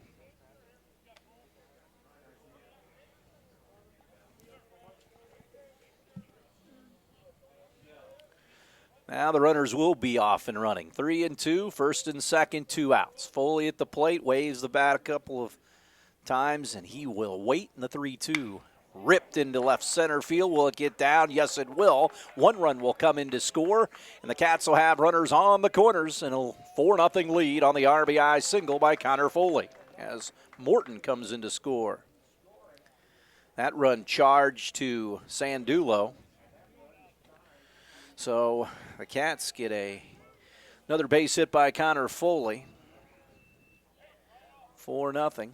[SPEAKER 1] Now the runners will be off and running. 3-2, first and second, 2 outs. Foley at the plate, waves the bat a couple of times, and he will wait in the 3-2. Ripped into left center field. Will it get down? Yes, it will. 1 run will come in to score, and the Cats will have runners on the corners and a 4-0 lead on the RBI single by Connor Foley as Morton comes in to score. That run charged to Sandulo. So the Cats get another base hit by Connor Foley. 4-0.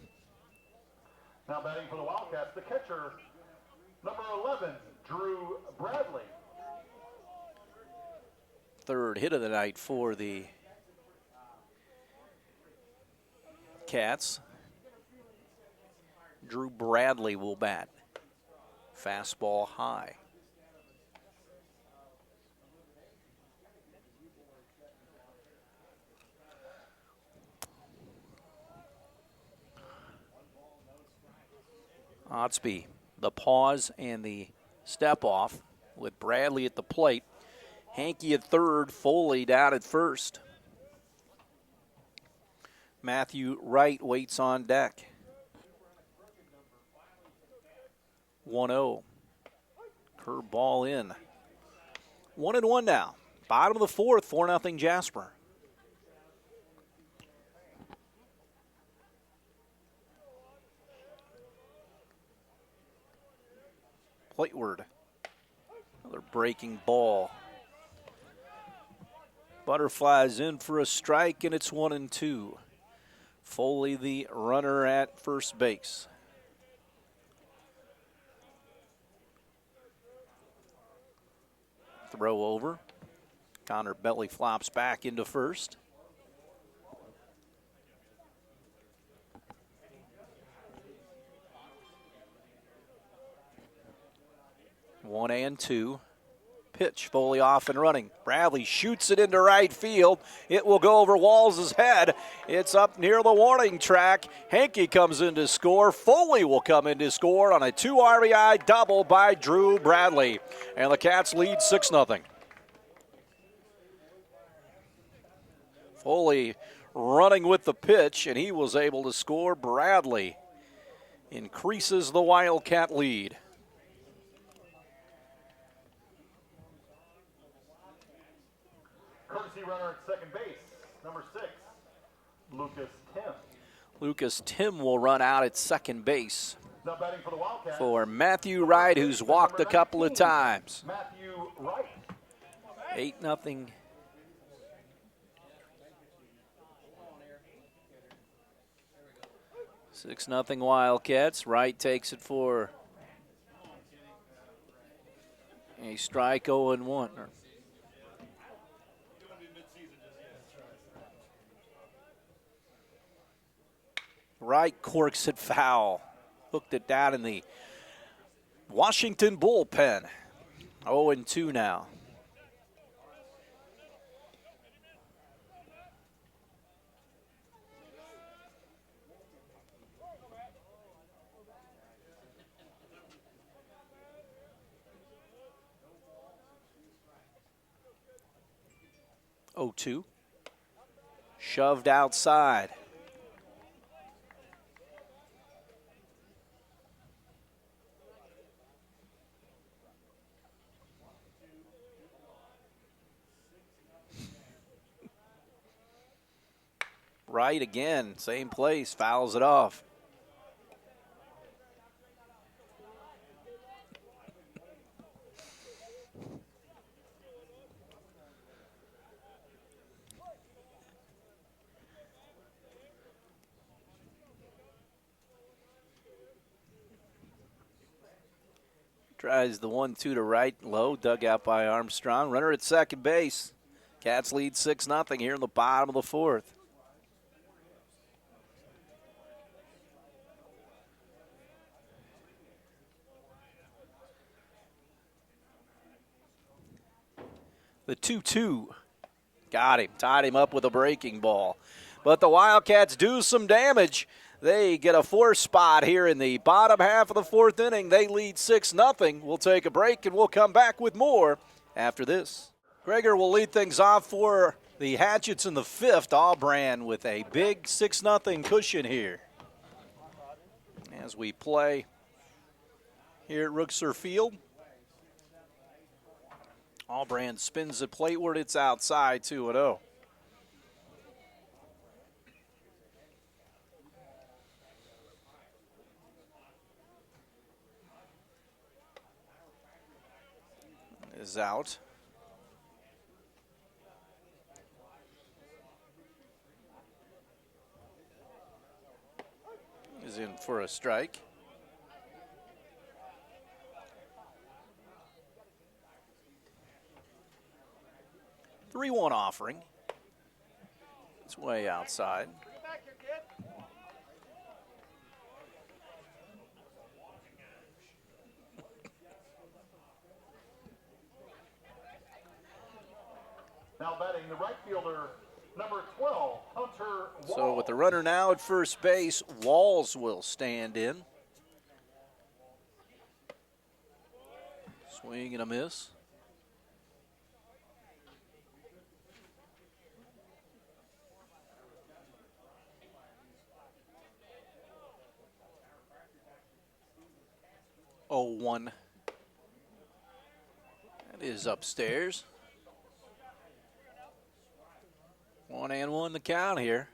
[SPEAKER 2] Now batting for the Wildcats, the catcher, number 11, Drew Bradley.
[SPEAKER 1] Third hit of the night for the Cats. Drew Bradley will bat. Fastball high. Otsby, the pause and the step off with Bradley at the plate. Hankey at third, Foley down at first. Matthew Wright waits on deck. 1-0. Curve ball in. 1-1 now. Bottom of the fourth, 4-0 Jasper. Plateward. Another breaking ball. Butterflies in for a strike, and it's 1-2. Foley, the runner at first base. Throw over. Connor belly flops back into first. One and two. Pitch, Foley off and running. Bradley shoots it into right field. It will go over Walls' head. It's up near the warning track. Hankey comes in to score. Foley will come in to score on a 2 RBI double by Drew Bradley. And the Cats lead 6-0. Foley running with the pitch, and he was able to score. Bradley increases the Wildcat lead.
[SPEAKER 2] Courtesy runner at second base, number 6, Lucas Tim.
[SPEAKER 1] Lucas Tim will run out at second base
[SPEAKER 2] Now batting for the Wildcats,
[SPEAKER 1] for Matthew Wright, who's walked a couple of times.
[SPEAKER 2] Matthew Wright.
[SPEAKER 1] 8-0. Six nothing Wildcats. Wright takes it for a strike 0-1. Wright corks it foul. Hooked it down in the Washington bullpen. 0-2 now. Oh-2. Shoved outside. Right again, same place, fouls it off. Tries the 1-2 to right, low, dug out by Armstrong. Runner at second base. Cats lead 6-0 here in the bottom of the fourth. The 2-2 got him, tied him up with a breaking ball. But the Wildcats do some damage. They get a 4 spot here in the bottom half of the fourth inning. They lead 6-0. We'll take a break and we'll come back with more after this. Gregor will lead things off for the Hatchets in the fifth. Allbrand with a big 6-0 cushion here. As we play here at Rookser Field. Allbrand spins the plateward. It's outside 2-0. Is out. Is in for a strike. The 3-1 offering. It's way outside.
[SPEAKER 2] Now batting the right fielder, number 12, Hunter Walls.
[SPEAKER 1] So with the runner now at first base, Walls will stand in. Swing and a miss. Oh, 1. That is upstairs. 1-1 the count here.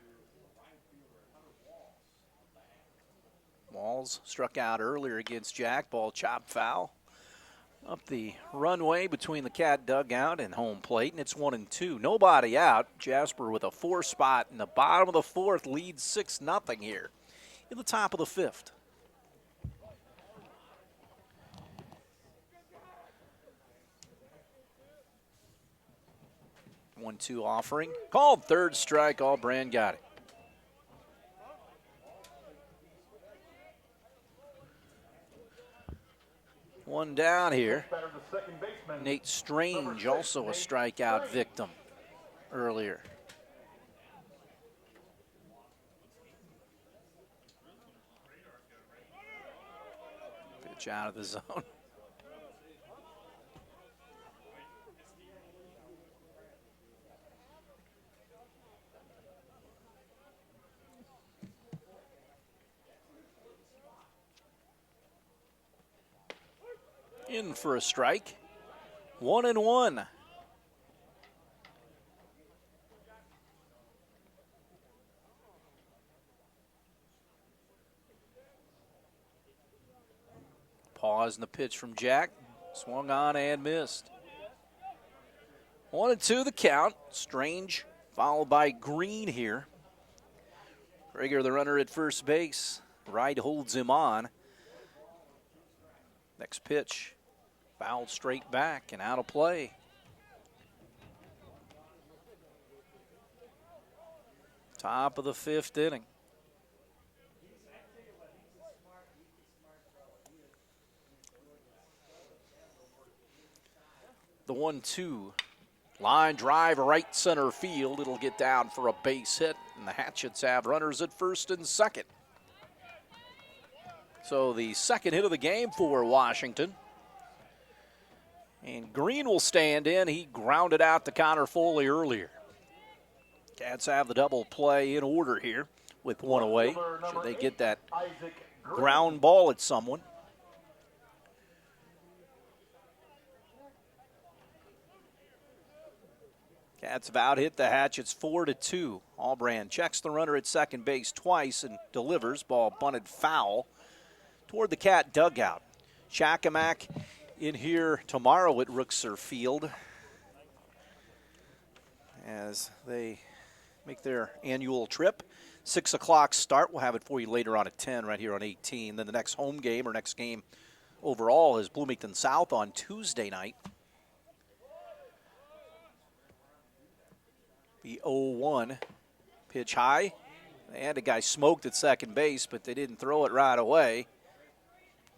[SPEAKER 1] Walls struck out earlier against Jack. Ball chopped foul. Up the runway between the Cat dugout and home plate, and it's 1-2. Nobody out. Jasper with a 4 spot in the bottom of the fourth leads 6-0 here in the top of the fifth. 1-2 offering. Called third strike. Allbrand got it. One down here. Nate Strange, also a strikeout victim earlier. Pitch out of the zone. In for a strike. 1-1. Pause in the pitch from Jack. Swung on and missed. 1-2 the count. Strange followed by Green here. Gregor, the runner at first base. Wright holds him on. Next pitch. Fouled straight back and out of play. Top of the fifth inning. The 1-2. Line drive right center field. It'll get down for a base hit, and the Hatchets have runners at first and second. So the second hit of the game for Washington. And Green will stand in. He grounded out to Connor Foley earlier. Cats have the double play in order here with one away. Should they get that ground ball at someone. Cats have out-hit the Hatchets 4-2. Allbrand checks the runner at second base twice and delivers. Ball bunted foul toward the Cat dugout. Shakamak in here tomorrow at Rookser Field as they make their annual trip. 6 o'clock start. We'll have it for you later on at 10 right here on 18. Then the next home game or next game overall is Bloomington South on Tuesday night. The 0-1 pitch high. They had a guy smoked at second base, but they didn't throw it right away.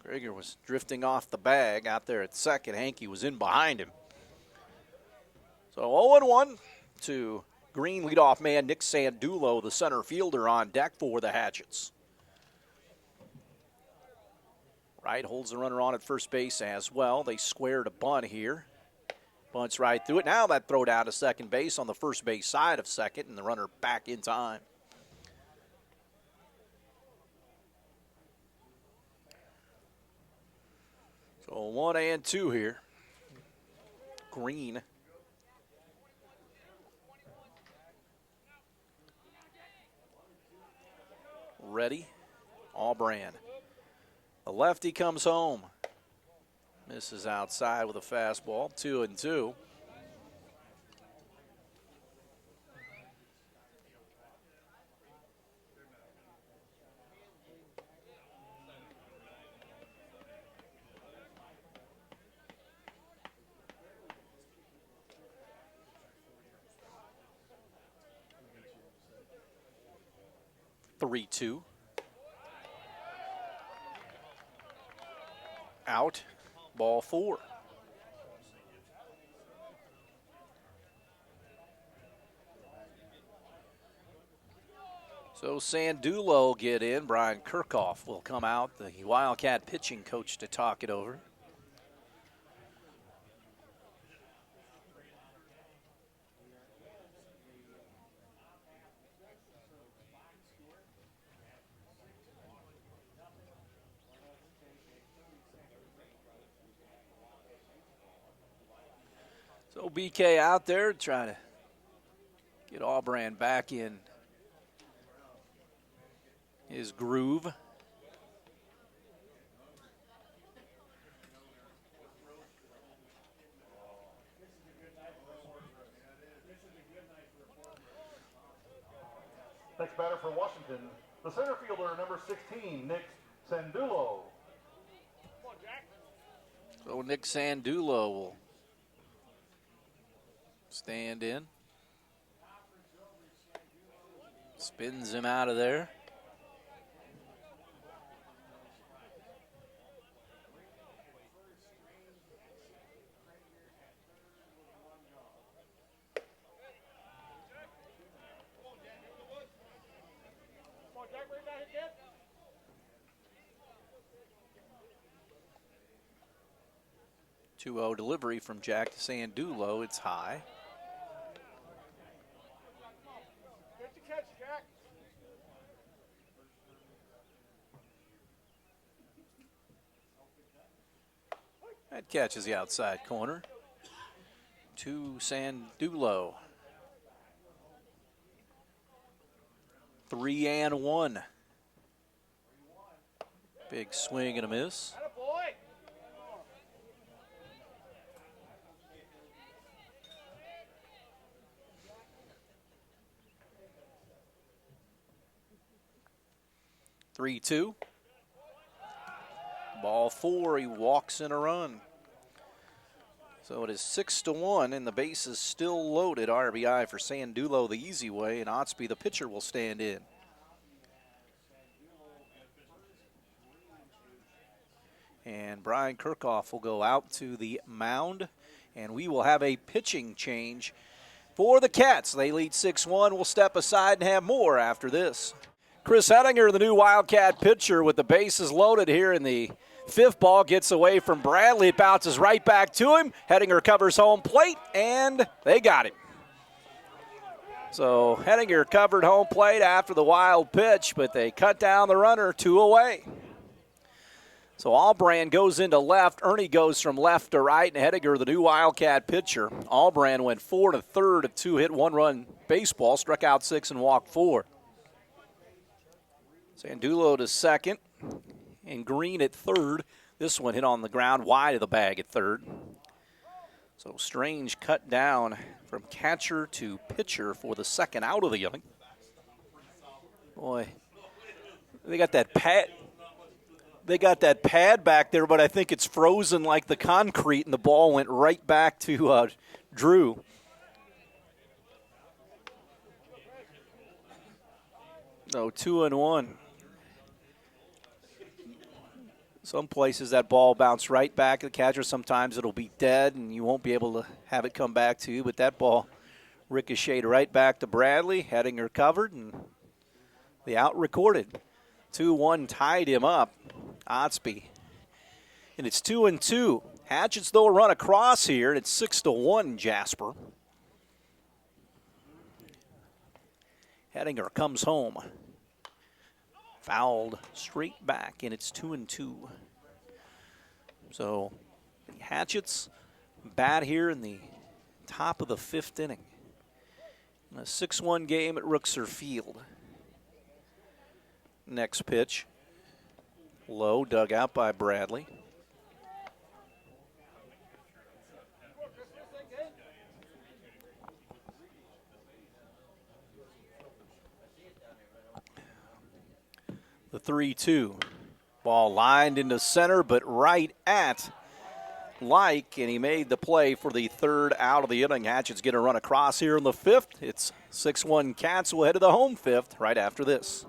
[SPEAKER 1] Grieger was drifting off the bag out there at second. Hankey was in behind him. So 0-1 to Green leadoff man Nick Sandulo, the center fielder, on deck for the Hatchets. Wright holds the runner on at first base as well. They squared a bunt here. Bunts right through it. Now that throw down to second base on the first base side of second, and the runner back in time. So 1-2 here. Green. Ready. Allbrand. The lefty comes home. Misses outside with a fastball. 2-2. Three-two. Out. Ball 4. So Sandulo get in. Brian Kirchhoff will come out, the Wildcat pitching coach, to talk it over. So BK out there trying to get Allbrand back in his groove.
[SPEAKER 2] Next batter for Washington, the center fielder, number 16, Nick Sandulo.
[SPEAKER 1] So Nick Sandulo will stand in. Spins him out of there. Two-0 delivery from Jack to Sandulo. It's high. That catches the outside corner to Sandulo. 3-1. Big swing and a miss. Three-two. Ball 4, he walks in a run. So it is 6-1, and the base is still loaded. RBI for Sandulo the easy way, and Otsby, the pitcher, will stand in. And Brian Kirchhoff will go out to the mound, and we will have a pitching change for the Cats. They lead 6-1. We'll step aside and have more after this. Chris Hettinger, the new Wildcat pitcher, with the bases loaded here in the fifth. Ball gets away from Bradley. It bounces right back to him. Hettinger covers home plate, and they got him. So Hettinger covered home plate after the wild pitch, but they cut down the runner 2 away. So Allbrand goes into left. Ernie goes from left to right, and Hettinger, the new Wildcat pitcher. Allbrand went 4 to third, a 2-hit, 1-run baseball, struck out 6 and walked 4. Sandulo to second, and Green at third. This one hit on the ground wide of the bag at third. So Strange cut down from catcher to pitcher for the second out of the inning. Boy, they got that pad. They got that pad back there, but I think it's frozen like the concrete, and the ball went right back to Drew. No, 2-1. Some places that ball bounced right back at the catcher. Sometimes it'll be dead and you won't be able to have it come back to you. But that ball ricocheted right back to Bradley. Hedinger covered and the out recorded. 2-1 tied him up. Otsby. And it's 2-2. Hatchets, though, run across here. It's 6-1, Jasper. Hedinger comes home. Fouled straight back, and it's 2-2. So the Hatchets bat here in the top of the fifth inning. A 6-1 game at Rookser Field. Next pitch. Low, dug out by Bradley. The 3-2. Ball lined into center, but right at Like, and he made the play for the third out of the inning. Hatchets get a run across here in the fifth. It's 6-1 Cats will head to the home fifth right after this.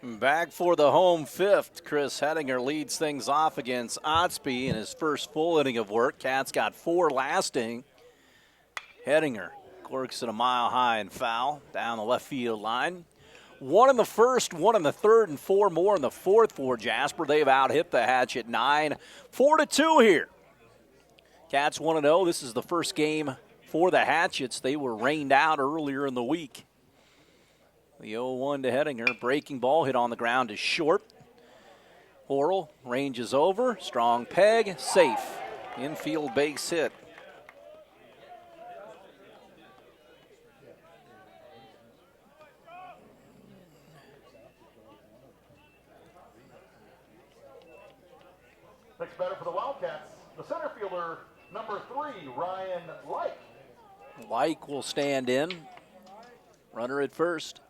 [SPEAKER 1] Back for the home fifth. Chris Hedinger leads things off against Otsby in his first full inning of work. Cats got 4 last inning. Hedinger corks it a mile high and foul down the left field line. 1 in the first, 1 in the third, and 4 more in the fourth for Jasper. They've out-hit the Hatchet 9. 4-2 here. Cats 1-0. This is the first game for the Hatchets. They were rained out earlier in the week. The 0-1 to Hedinger. Breaking ball hit on the ground is short. Horrell ranges over. Strong peg. Safe. Infield base hit.
[SPEAKER 2] Next batter for the Wildcats, the center fielder, number 3, Ryan Like.
[SPEAKER 1] Like will stand in. Runner at first.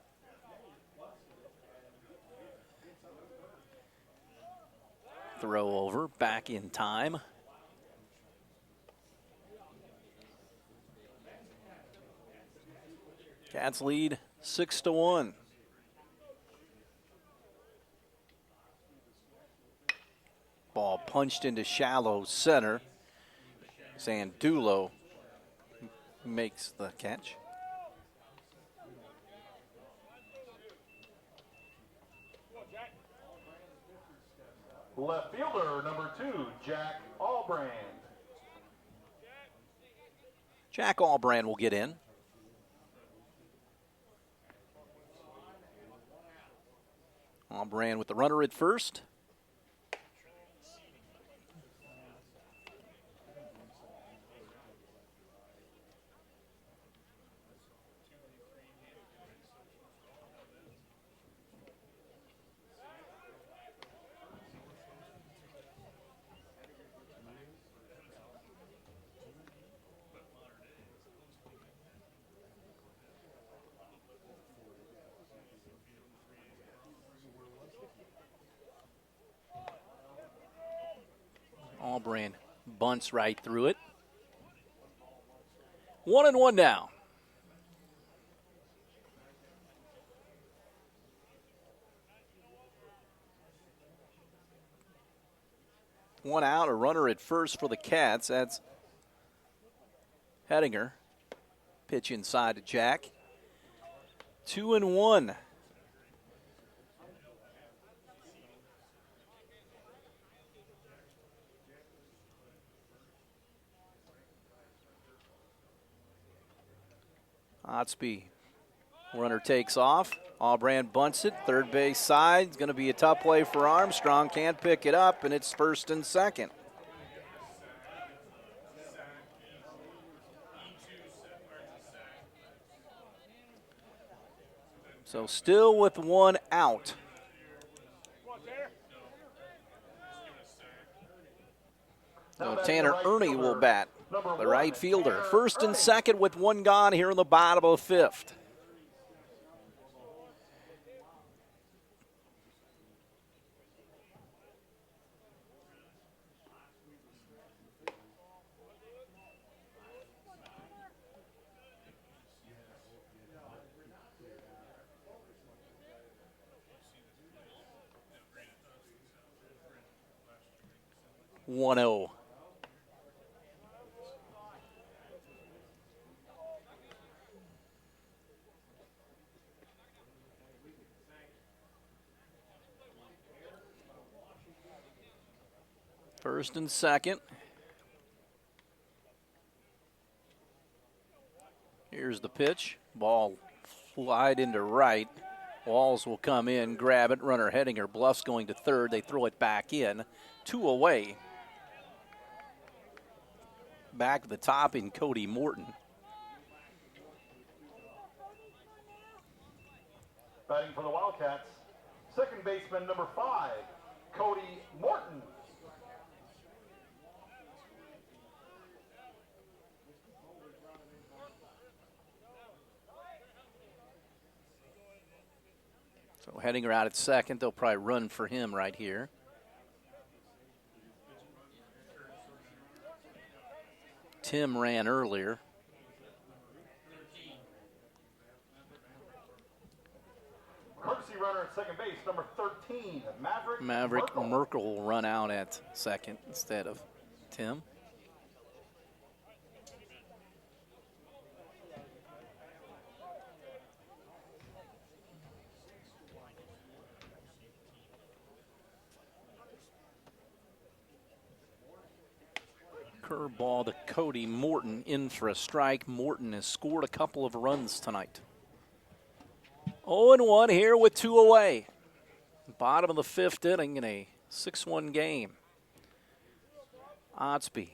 [SPEAKER 1] Throw over, back in time. Cats lead 6-1. Ball punched into shallow center. Sandulo makes the catch.
[SPEAKER 2] Left fielder, number 2, Jack Albrand.
[SPEAKER 1] Jack Albrand will get in. Albrand with the runner at first. Albrand bunts right through it. 1-1 now. One out, a runner at first for the Cats. That's Hedinger. Pitch inside to Jack. 2-1. Otsby, runner takes off. Albrand bunts it. Third base side. It's going to be a tough play for Armstrong. Can't pick it up, and it's first and second. So still with one out. So Tanner Ernie will bat, the right fielder. First and second with one gone here in the bottom of the fifth. 1-0. First and second. Here's the pitch. Ball flied into right. Walls will come in, grab it. Runner Hettinger bluffs going to third. They throw it back in. 2 away. Back at the top in Cody Morton.
[SPEAKER 2] Batting for the Wildcats, second baseman number 5, Cody Morton.
[SPEAKER 1] So Hettinger out at second. They'll probably run for him right here. Tim ran earlier.
[SPEAKER 2] Courtesy runner at second base, number 13,
[SPEAKER 1] Maverick Merkel will run out at second instead of Tim. Curveball to Cody Morton, in for a strike. Morton has scored a couple of runs tonight. 0-1 here with 2 away. Bottom of the 5th inning in a 6-1 game. Otsby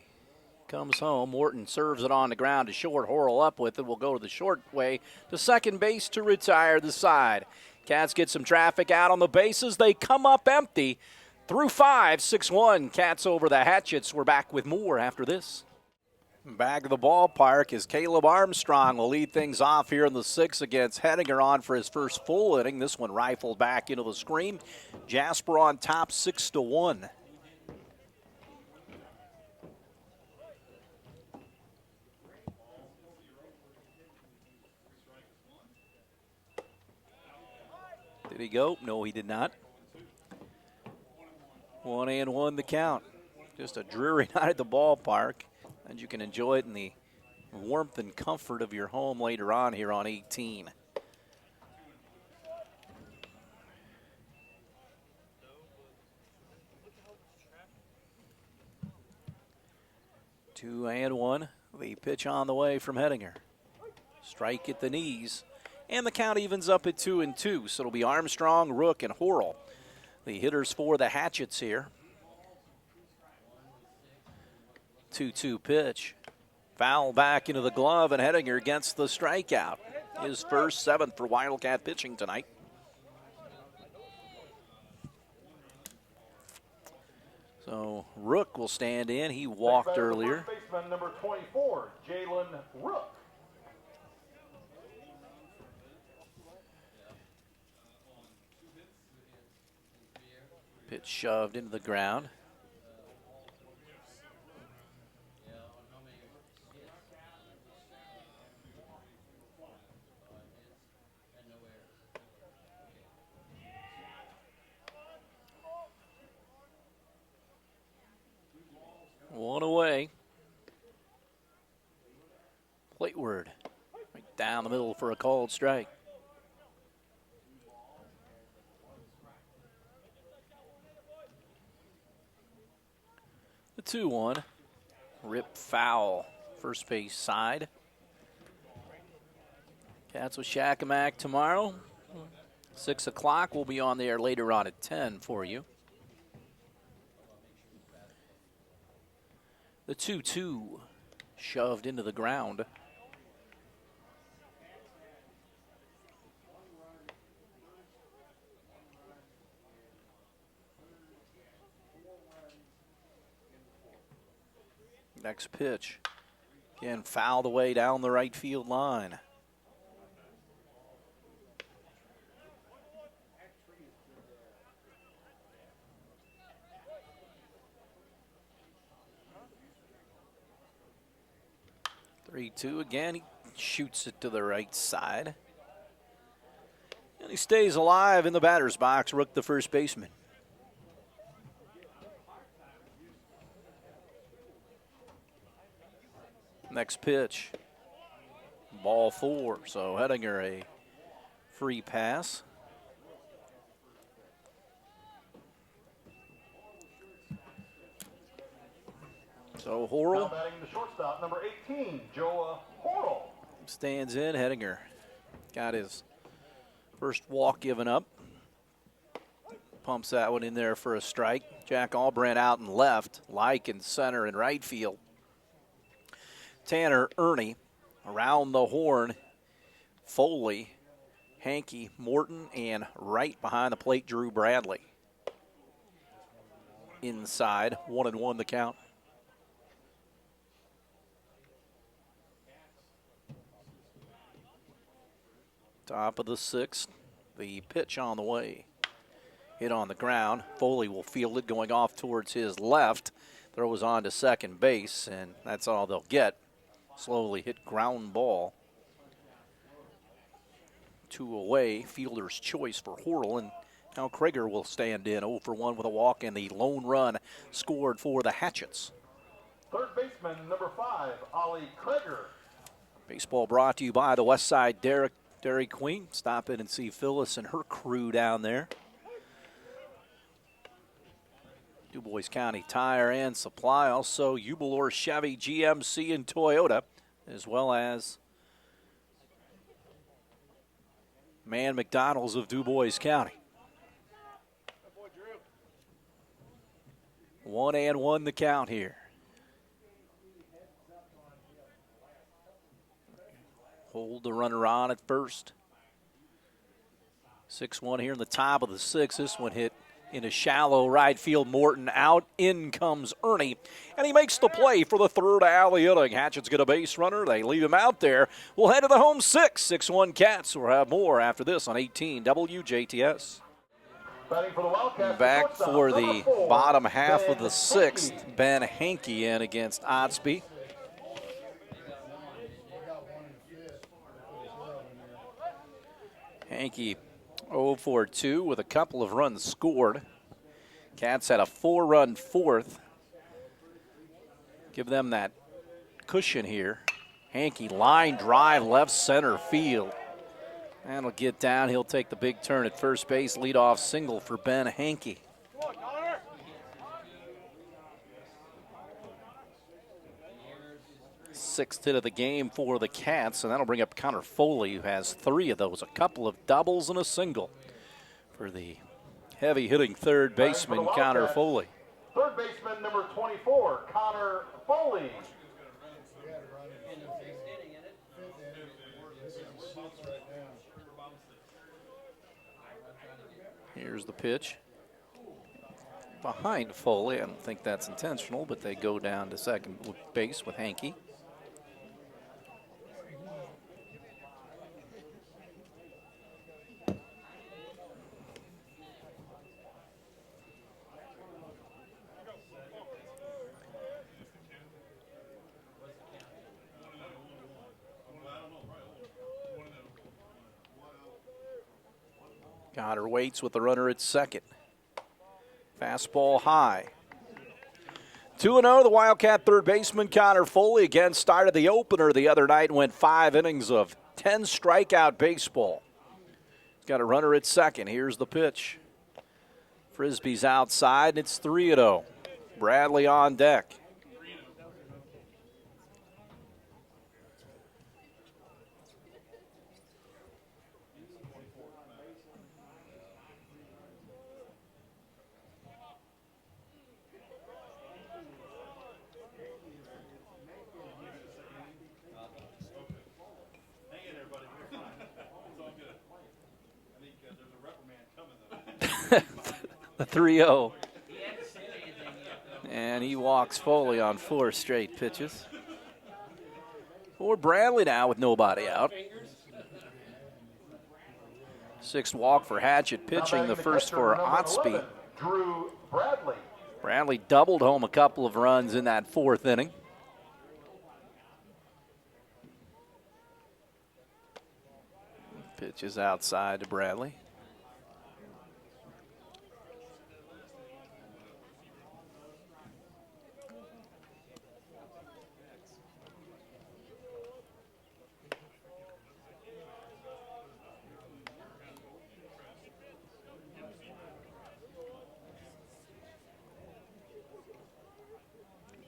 [SPEAKER 1] comes home. Morton serves it on the ground to short. Horrell up with it. Will go to the short way to second base to retire the side. Cats get some traffic out on the bases. They come up empty. Through 5, 6-1. Cats over the Hatchets. We're back with more after this. Back of the ballpark is Caleb Armstrong will lead things off here in the 6th against Hettinger on for his first full inning. This one rifled back into the screen. Jasper on top 6-1. Did he go? No, he did not. 1-1 the count. Just a dreary night at the ballpark. And you can enjoy it in the warmth and comfort of your home later on here on 18. Two and one. The pitch on the way from Hettinger. Strike at the knees. And the count evens up at 2-2. So it'll be Armstrong, Rook, and Horrell, the hitters for the Hatchets here. 2-2 pitch. Foul back into the glove, and Hettinger gets the strikeout. His first, 7th for Wildcat pitching tonight. So Rook will stand in. He walked earlier.
[SPEAKER 2] First baseman number 24, Jalen Rook.
[SPEAKER 1] Pitch shoved into the ground. One away. Plateward right down the middle for a called strike. The 2-1. Rip foul. First base side. Cats with Shakamak tomorrow. 6 o'clock. We'll be on the air later on at 10 for you. The 2-2 shoved into the ground. Next pitch. Again, fouled away down the right field line. Three-two again. He shoots it to the right side. And he stays alive in the batter's box. Rook, the first baseman. Next pitch. Ball 4. So Hettinger a free pass. So Horrell
[SPEAKER 2] Now batting the shortstop, number 18, Joa Horrell.
[SPEAKER 1] stands in. Hettinger got his first walk given up. Pumps that one in there for a strike. Jack Albrandt out and left. Like in center and right field. Tanner Ernie around the horn. Foley, Hankey, Morton, and right behind the plate, Drew Bradley. Inside, 1-1 the count. Top of the 6th, the pitch on the way. Hit on the ground. Foley will field it going off towards his left. Throws on to second base, and that's all they'll get. Slowly hit ground ball. 2 away, fielder's choice for Horrell, and now Krager will stand in 0 for 1 with a walk, and the lone run scored for the Hatchets.
[SPEAKER 2] Third baseman, number 5, Ollie Krager.
[SPEAKER 1] Baseball brought to you by the Westside Dairy Queen. Stop in and see Phyllis and her crew down there. DuBois County Tire and Supply, also Ubalor Chevy, GMC, and Toyota, as well as Man McDonald's of DuBois County. 1-1 the count here. Hold the runner on at first. 6-1 here in the top of the 6th. This one hit in a shallow right field. Morton out. In comes Ernie. And he makes the play for the third alley inning. Hatchet's get a base runner. They leave him out there. We'll head to the home 6-1 Cats. We'll have more after this on 18 WJTS.
[SPEAKER 2] Batting for the Wildcats,
[SPEAKER 1] Back
[SPEAKER 2] the
[SPEAKER 1] for
[SPEAKER 2] shortstop,
[SPEAKER 1] the
[SPEAKER 2] number 4,
[SPEAKER 1] bottom half
[SPEAKER 2] Ben
[SPEAKER 1] of the 6th. Ben Hankey in against Otsby. Hankey 0 for 2 with a couple of runs scored. Cats had a 4-run 4th. Give them that cushion here. Hankey line drive left center field. That'll get down. He'll take the big turn at first base. Leadoff single for Ben Hankey. Sixth hit of the game for the Cats, and that'll bring up Connor Foley, who has 3 of those, a couple of doubles and a single for the heavy-hitting third baseman, Connor Foley.
[SPEAKER 2] Third baseman, number 24, Connor Foley.
[SPEAKER 1] Here's the pitch. Behind Foley. I don't think that's intentional, but they go down to second base with Hankey. Connor waits with the runner at second. Fastball high. 2-0, the Wildcat third baseman Connor Foley again started the opener the other night and went 5 innings of 10 strikeout baseball. He's got a runner at second. Here's the pitch. Frisbee's outside, and it's 3-0. Bradley on deck. The 3-0. And he walks Foley on 4 straight pitches. For Bradley now with nobody out. 6th walk for Hatchet pitching, the first for Otsby.
[SPEAKER 2] Drew Bradley.
[SPEAKER 1] Bradley doubled home a couple of runs in that 4th inning. Pitch is outside to Bradley.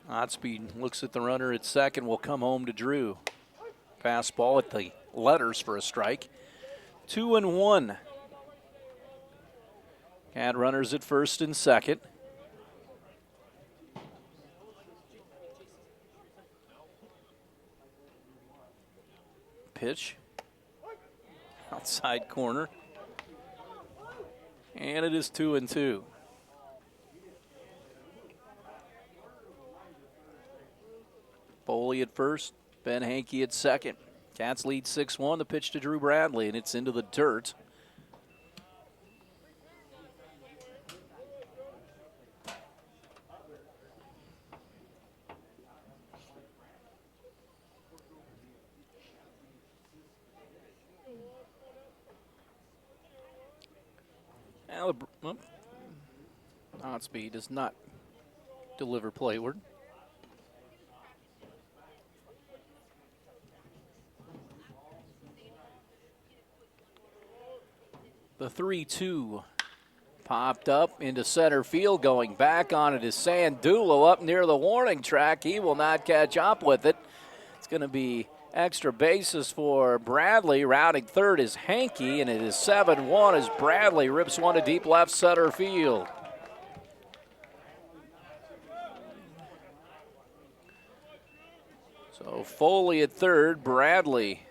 [SPEAKER 1] Odspeed looks at the runner at second, will come home to Drew. Fastball at the letters for a strike. 2-1. Had runners at first and second. Pitch. Outside corner. And it is 2-2. Foley at first, Ben Hankey at second. Cats lead 6-1. The pitch to Drew Bradley, and it's into the dirt. Odspeed does not deliver playward. The 3-2 popped up into center field. Going back on it is Sandulo up near the warning track. He will not catch up with it. It's going to be extra bases for Bradley. Rounding third is Hankey, and it is 7-1 as Bradley rips one to deep left center field. So Foley at third, Bradley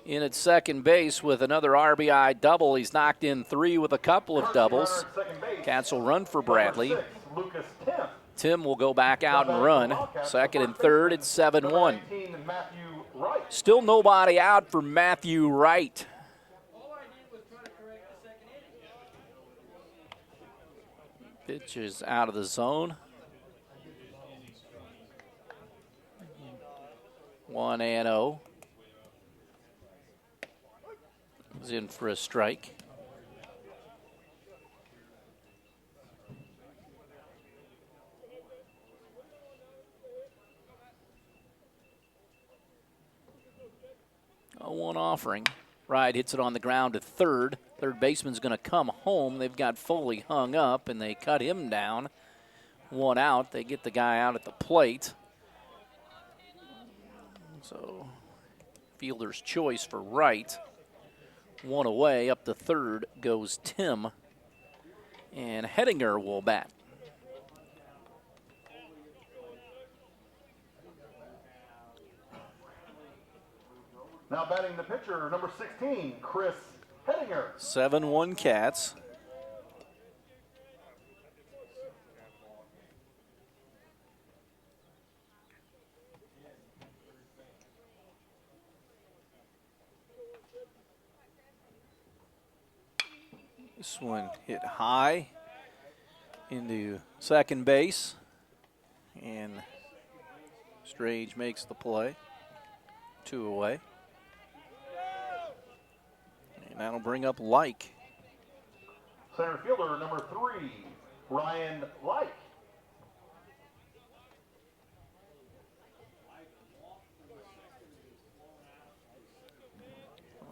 [SPEAKER 1] in at second base with another RBI double. He's knocked in 3 with a couple of doubles. Cats will run for Bradley. Tim will go back out and run. Second and third, it's 7-1. Still nobody out for Matthew Wright. Pitch is out of the zone. 1-0. Is in for a strike. A 1 offering. Wright hits it on the ground to third. Third baseman's going to come home. They've got Foley hung up, and they cut him down. 1 out. They get the guy out at the plate. So, fielder's choice for Wright. 1 away. Up to third goes Tim. And Hettinger will bat.
[SPEAKER 2] Now batting the pitcher, number 16, Chris Hettinger.
[SPEAKER 1] 7-1 Cats. This one hit high into second base, and Strange makes the play. 2 away. And that'll bring up Like.
[SPEAKER 2] Center fielder, number 3, Ryan Like.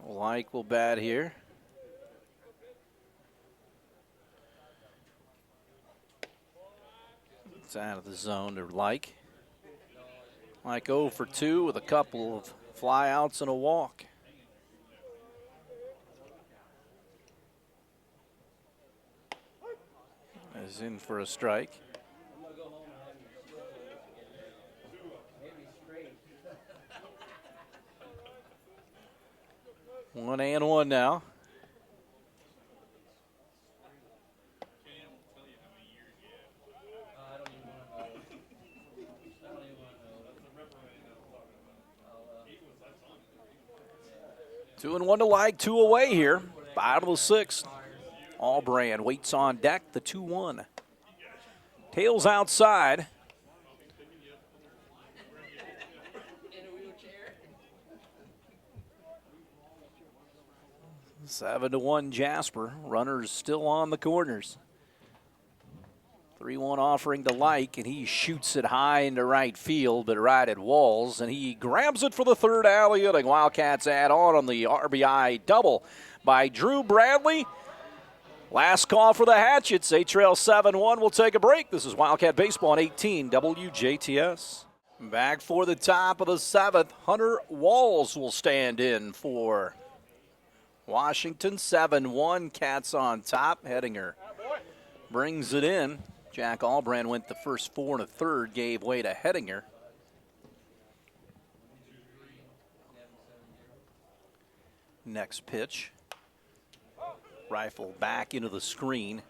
[SPEAKER 1] Like will bat here. It's out of the zone to Like. Like 0 for 2 with a couple of flyouts and a walk. Is in for a strike. One and one now. Two and one to Like, 2 away here. 5 of the 6. Allbrand waits on deck, the 2-1. Tails outside. Seven to 1 Jasper. Runners still on the corners. 3-1 offering to Like, and he shoots it high into right field, but right at Walls, and he grabs it for the third alley inning. Wildcats add on the RBI double by Drew Bradley. Last call for the Hatchets. They trail 7-1. We'll take a break. This is Wildcat Baseball on 18 WJTS. Back for the top of the 7th. Hunter Walls will stand in for Washington. 7-1. Cats on top. Hettinger brings it in. Jack Albrand went the first 4 1/3, gave way to Hettinger. Next pitch. Rifle back into the screen.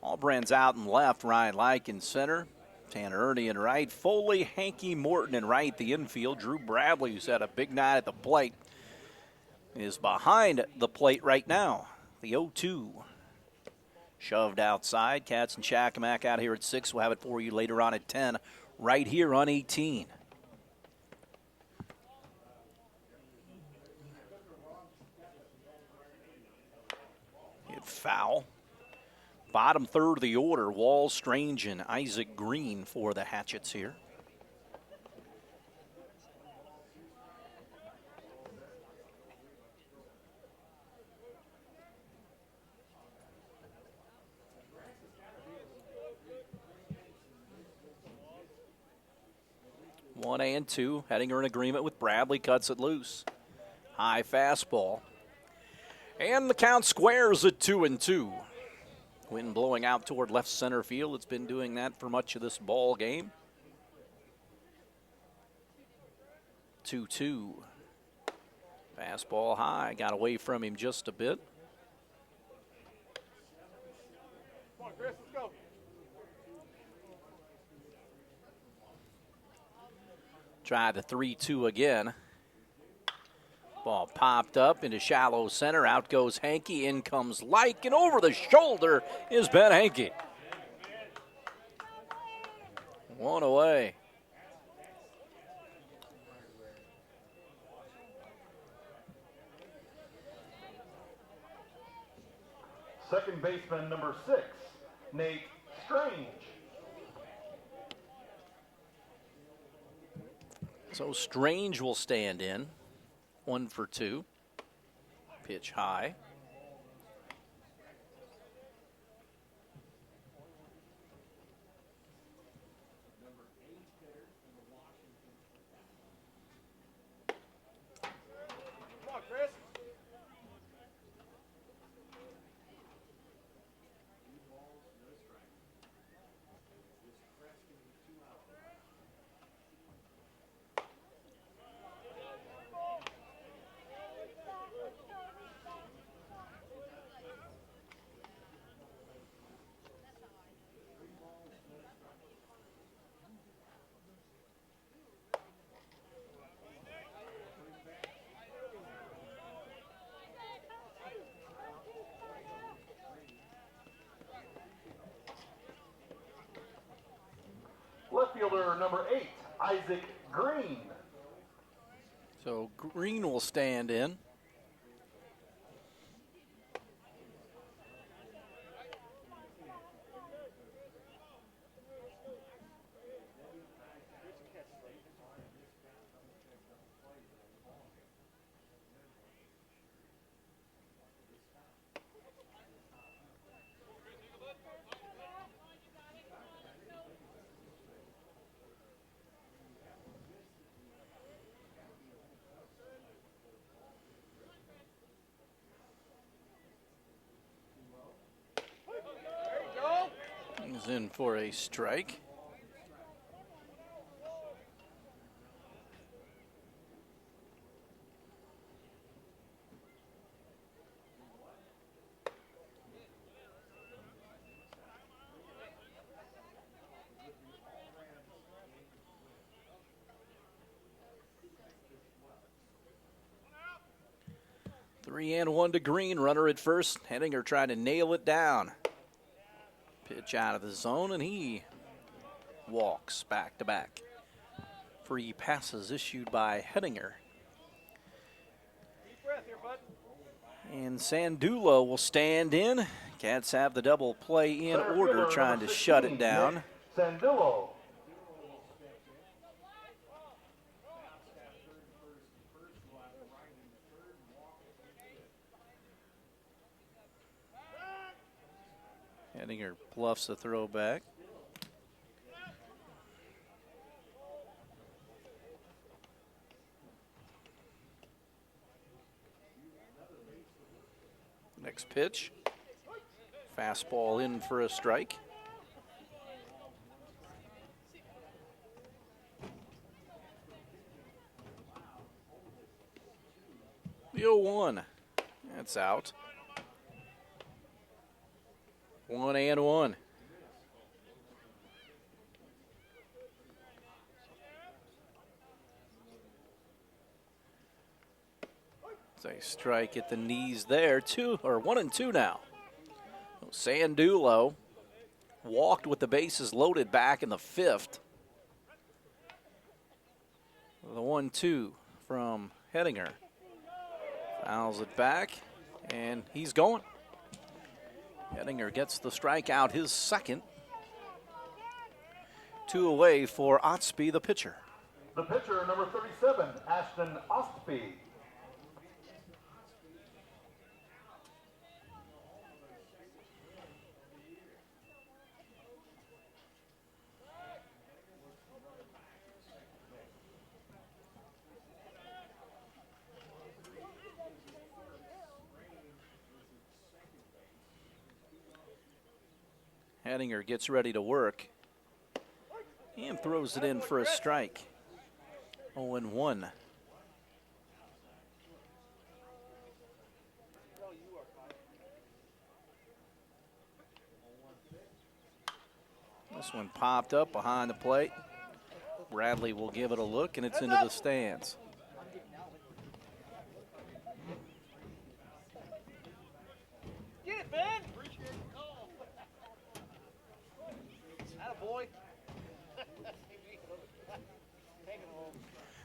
[SPEAKER 1] Albrand's out and left. Ryan Like in center. Tanner Ernie in right. Foley, Hanky Morton in right. The infield. Drew Bradley, who's had a big night at the plate, is behind the plate right now. The 0-2. Shoved outside. Cats and Chacamac out here at 6. We'll have it for you later on at 10, right here on 18. Hit foul. Bottom third of the order. Wall, Strange, and Isaac Green for the Hatchets here. One and two. Hettinger in agreement with Bradley. Cuts it loose. High fastball. And the count squares at 2-2. Wind blowing out toward left center field. It's been doing that for much of this ball game. 2-2. Fastball high. Got away from him just a bit.
[SPEAKER 3] Come on, Chris, let's go.
[SPEAKER 1] Try the 3-2 again. Ball popped up into shallow center. Out goes Hanky. In comes Like, and over the shoulder is Ben Hanky. One away.
[SPEAKER 2] Second baseman number 6, Nate Strange.
[SPEAKER 1] So Strange will stand in. 1 for 2. Pitch high.
[SPEAKER 3] Come on, Chris.
[SPEAKER 2] Left fielder number 8, Isaac Green.
[SPEAKER 1] So Green will stand in. He's in for a strike. Three and one to Green. Runner at first. Hettinger trying to nail it down. Pitch out of the zone, and he walks back to back. Free passes issued by Hettinger.
[SPEAKER 3] Deep breath here, bud.
[SPEAKER 1] And Sandulo will stand in. Cats have the double play in
[SPEAKER 2] Center
[SPEAKER 1] order,
[SPEAKER 2] fielder,
[SPEAKER 1] trying
[SPEAKER 2] number
[SPEAKER 1] to shut
[SPEAKER 2] 16,
[SPEAKER 1] it down.
[SPEAKER 2] Nick Sandillo.
[SPEAKER 1] Henninger bluffs the throwback. Next pitch. Fastball in for a strike. The 0-1. That's out. 1-1. It's a strike at the knees there. 1-2 now. Sandulo walked with the bases loaded back in the 5th. The 1-2 from Henninger. Fouls it back, and he's going. Henninger gets the strikeout, his second. 2 away for Otsby, the pitcher.
[SPEAKER 2] The pitcher, number 37, Ashton Ostby.
[SPEAKER 1] Henninger gets ready to work and throws it in for a strike. 0-1. This one popped up behind the plate. Bradley will give it a look, and it's into the stands.
[SPEAKER 3] Get it, Ben! Attaboy.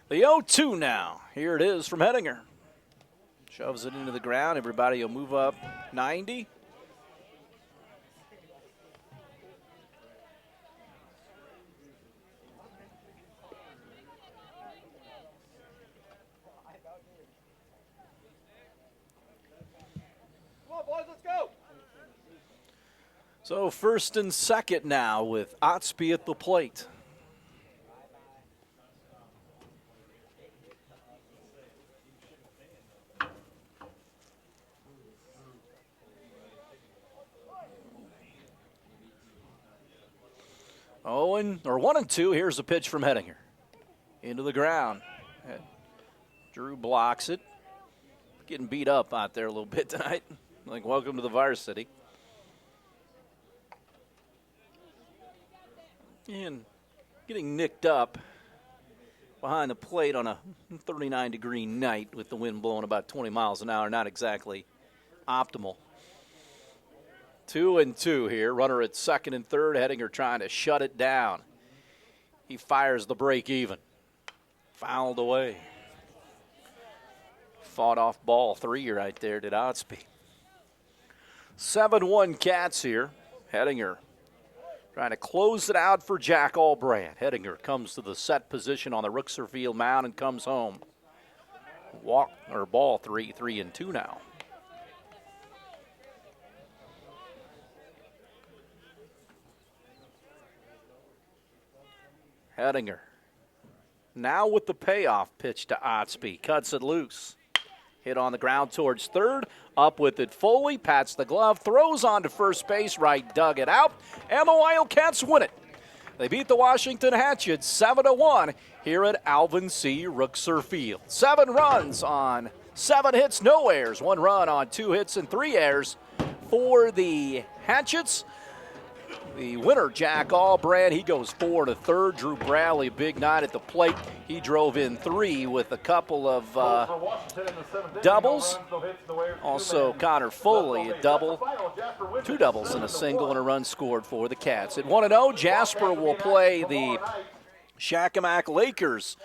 [SPEAKER 1] The 0-2 now. Here it is from Henninger. Shoves it into the ground. Everybody will move up 90.
[SPEAKER 3] Come on, boys, let's go!
[SPEAKER 1] So first and second now with Otsby at the plate. Oh, 1-2. Here's a pitch from Henninger. Into the ground. Drew blocks it. Getting beat up out there a little bit tonight. Like, welcome to the varsity. And getting nicked up behind the plate on a 39-degree night with the wind blowing about 20 miles an hour. Not exactly optimal. 2-2 here. Runner at second and third. Henninger trying to shut it down. He fires the break even. Fouled away. Fought off ball 3 right there, did Otsby. 7-1 Cats here. Henninger trying to close it out for Jack Albrand. Henninger comes to the set position on the Rooksor Field mound and comes home. Ball 3-2 now. Henninger now with the payoff pitch to Otsby. Cuts it loose. Hit on the ground towards third. Up with it Foley. Pats the glove. Throws on to first base. Right dug it out. And the Wildcats win it. They beat the Washington Hatchets 7-1 here at Alvin C. Rooksor Field. 7 runs on 7 hits, no errors. 1 run on 2 hits and 3 errors for the Hatchets. The winner, Jack Albrand, he goes 4 to third. Drew Bradley, big night at the plate. He drove in 3 with a couple of doubles. Also, Connor Foley, a double. 2 doubles and a single and a run scored for the Cats. At 1-0, Jasper will play the Shakamak Lakers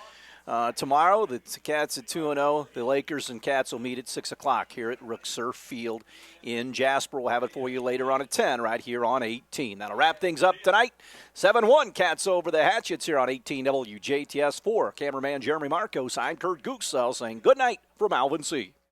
[SPEAKER 1] tomorrow. The Cats at 2-0. The Lakers and Cats will meet at 6 o'clock here at Rooksor Field in Jasper. We'll have it for you later on at 10 right here on 18. That'll wrap things up tonight. 7-1 Cats over the Hatchets here on 18 WJTS 4. Cameraman Jeremy Marcos, I'm Kurt Gooksell saying good night from Alvin C.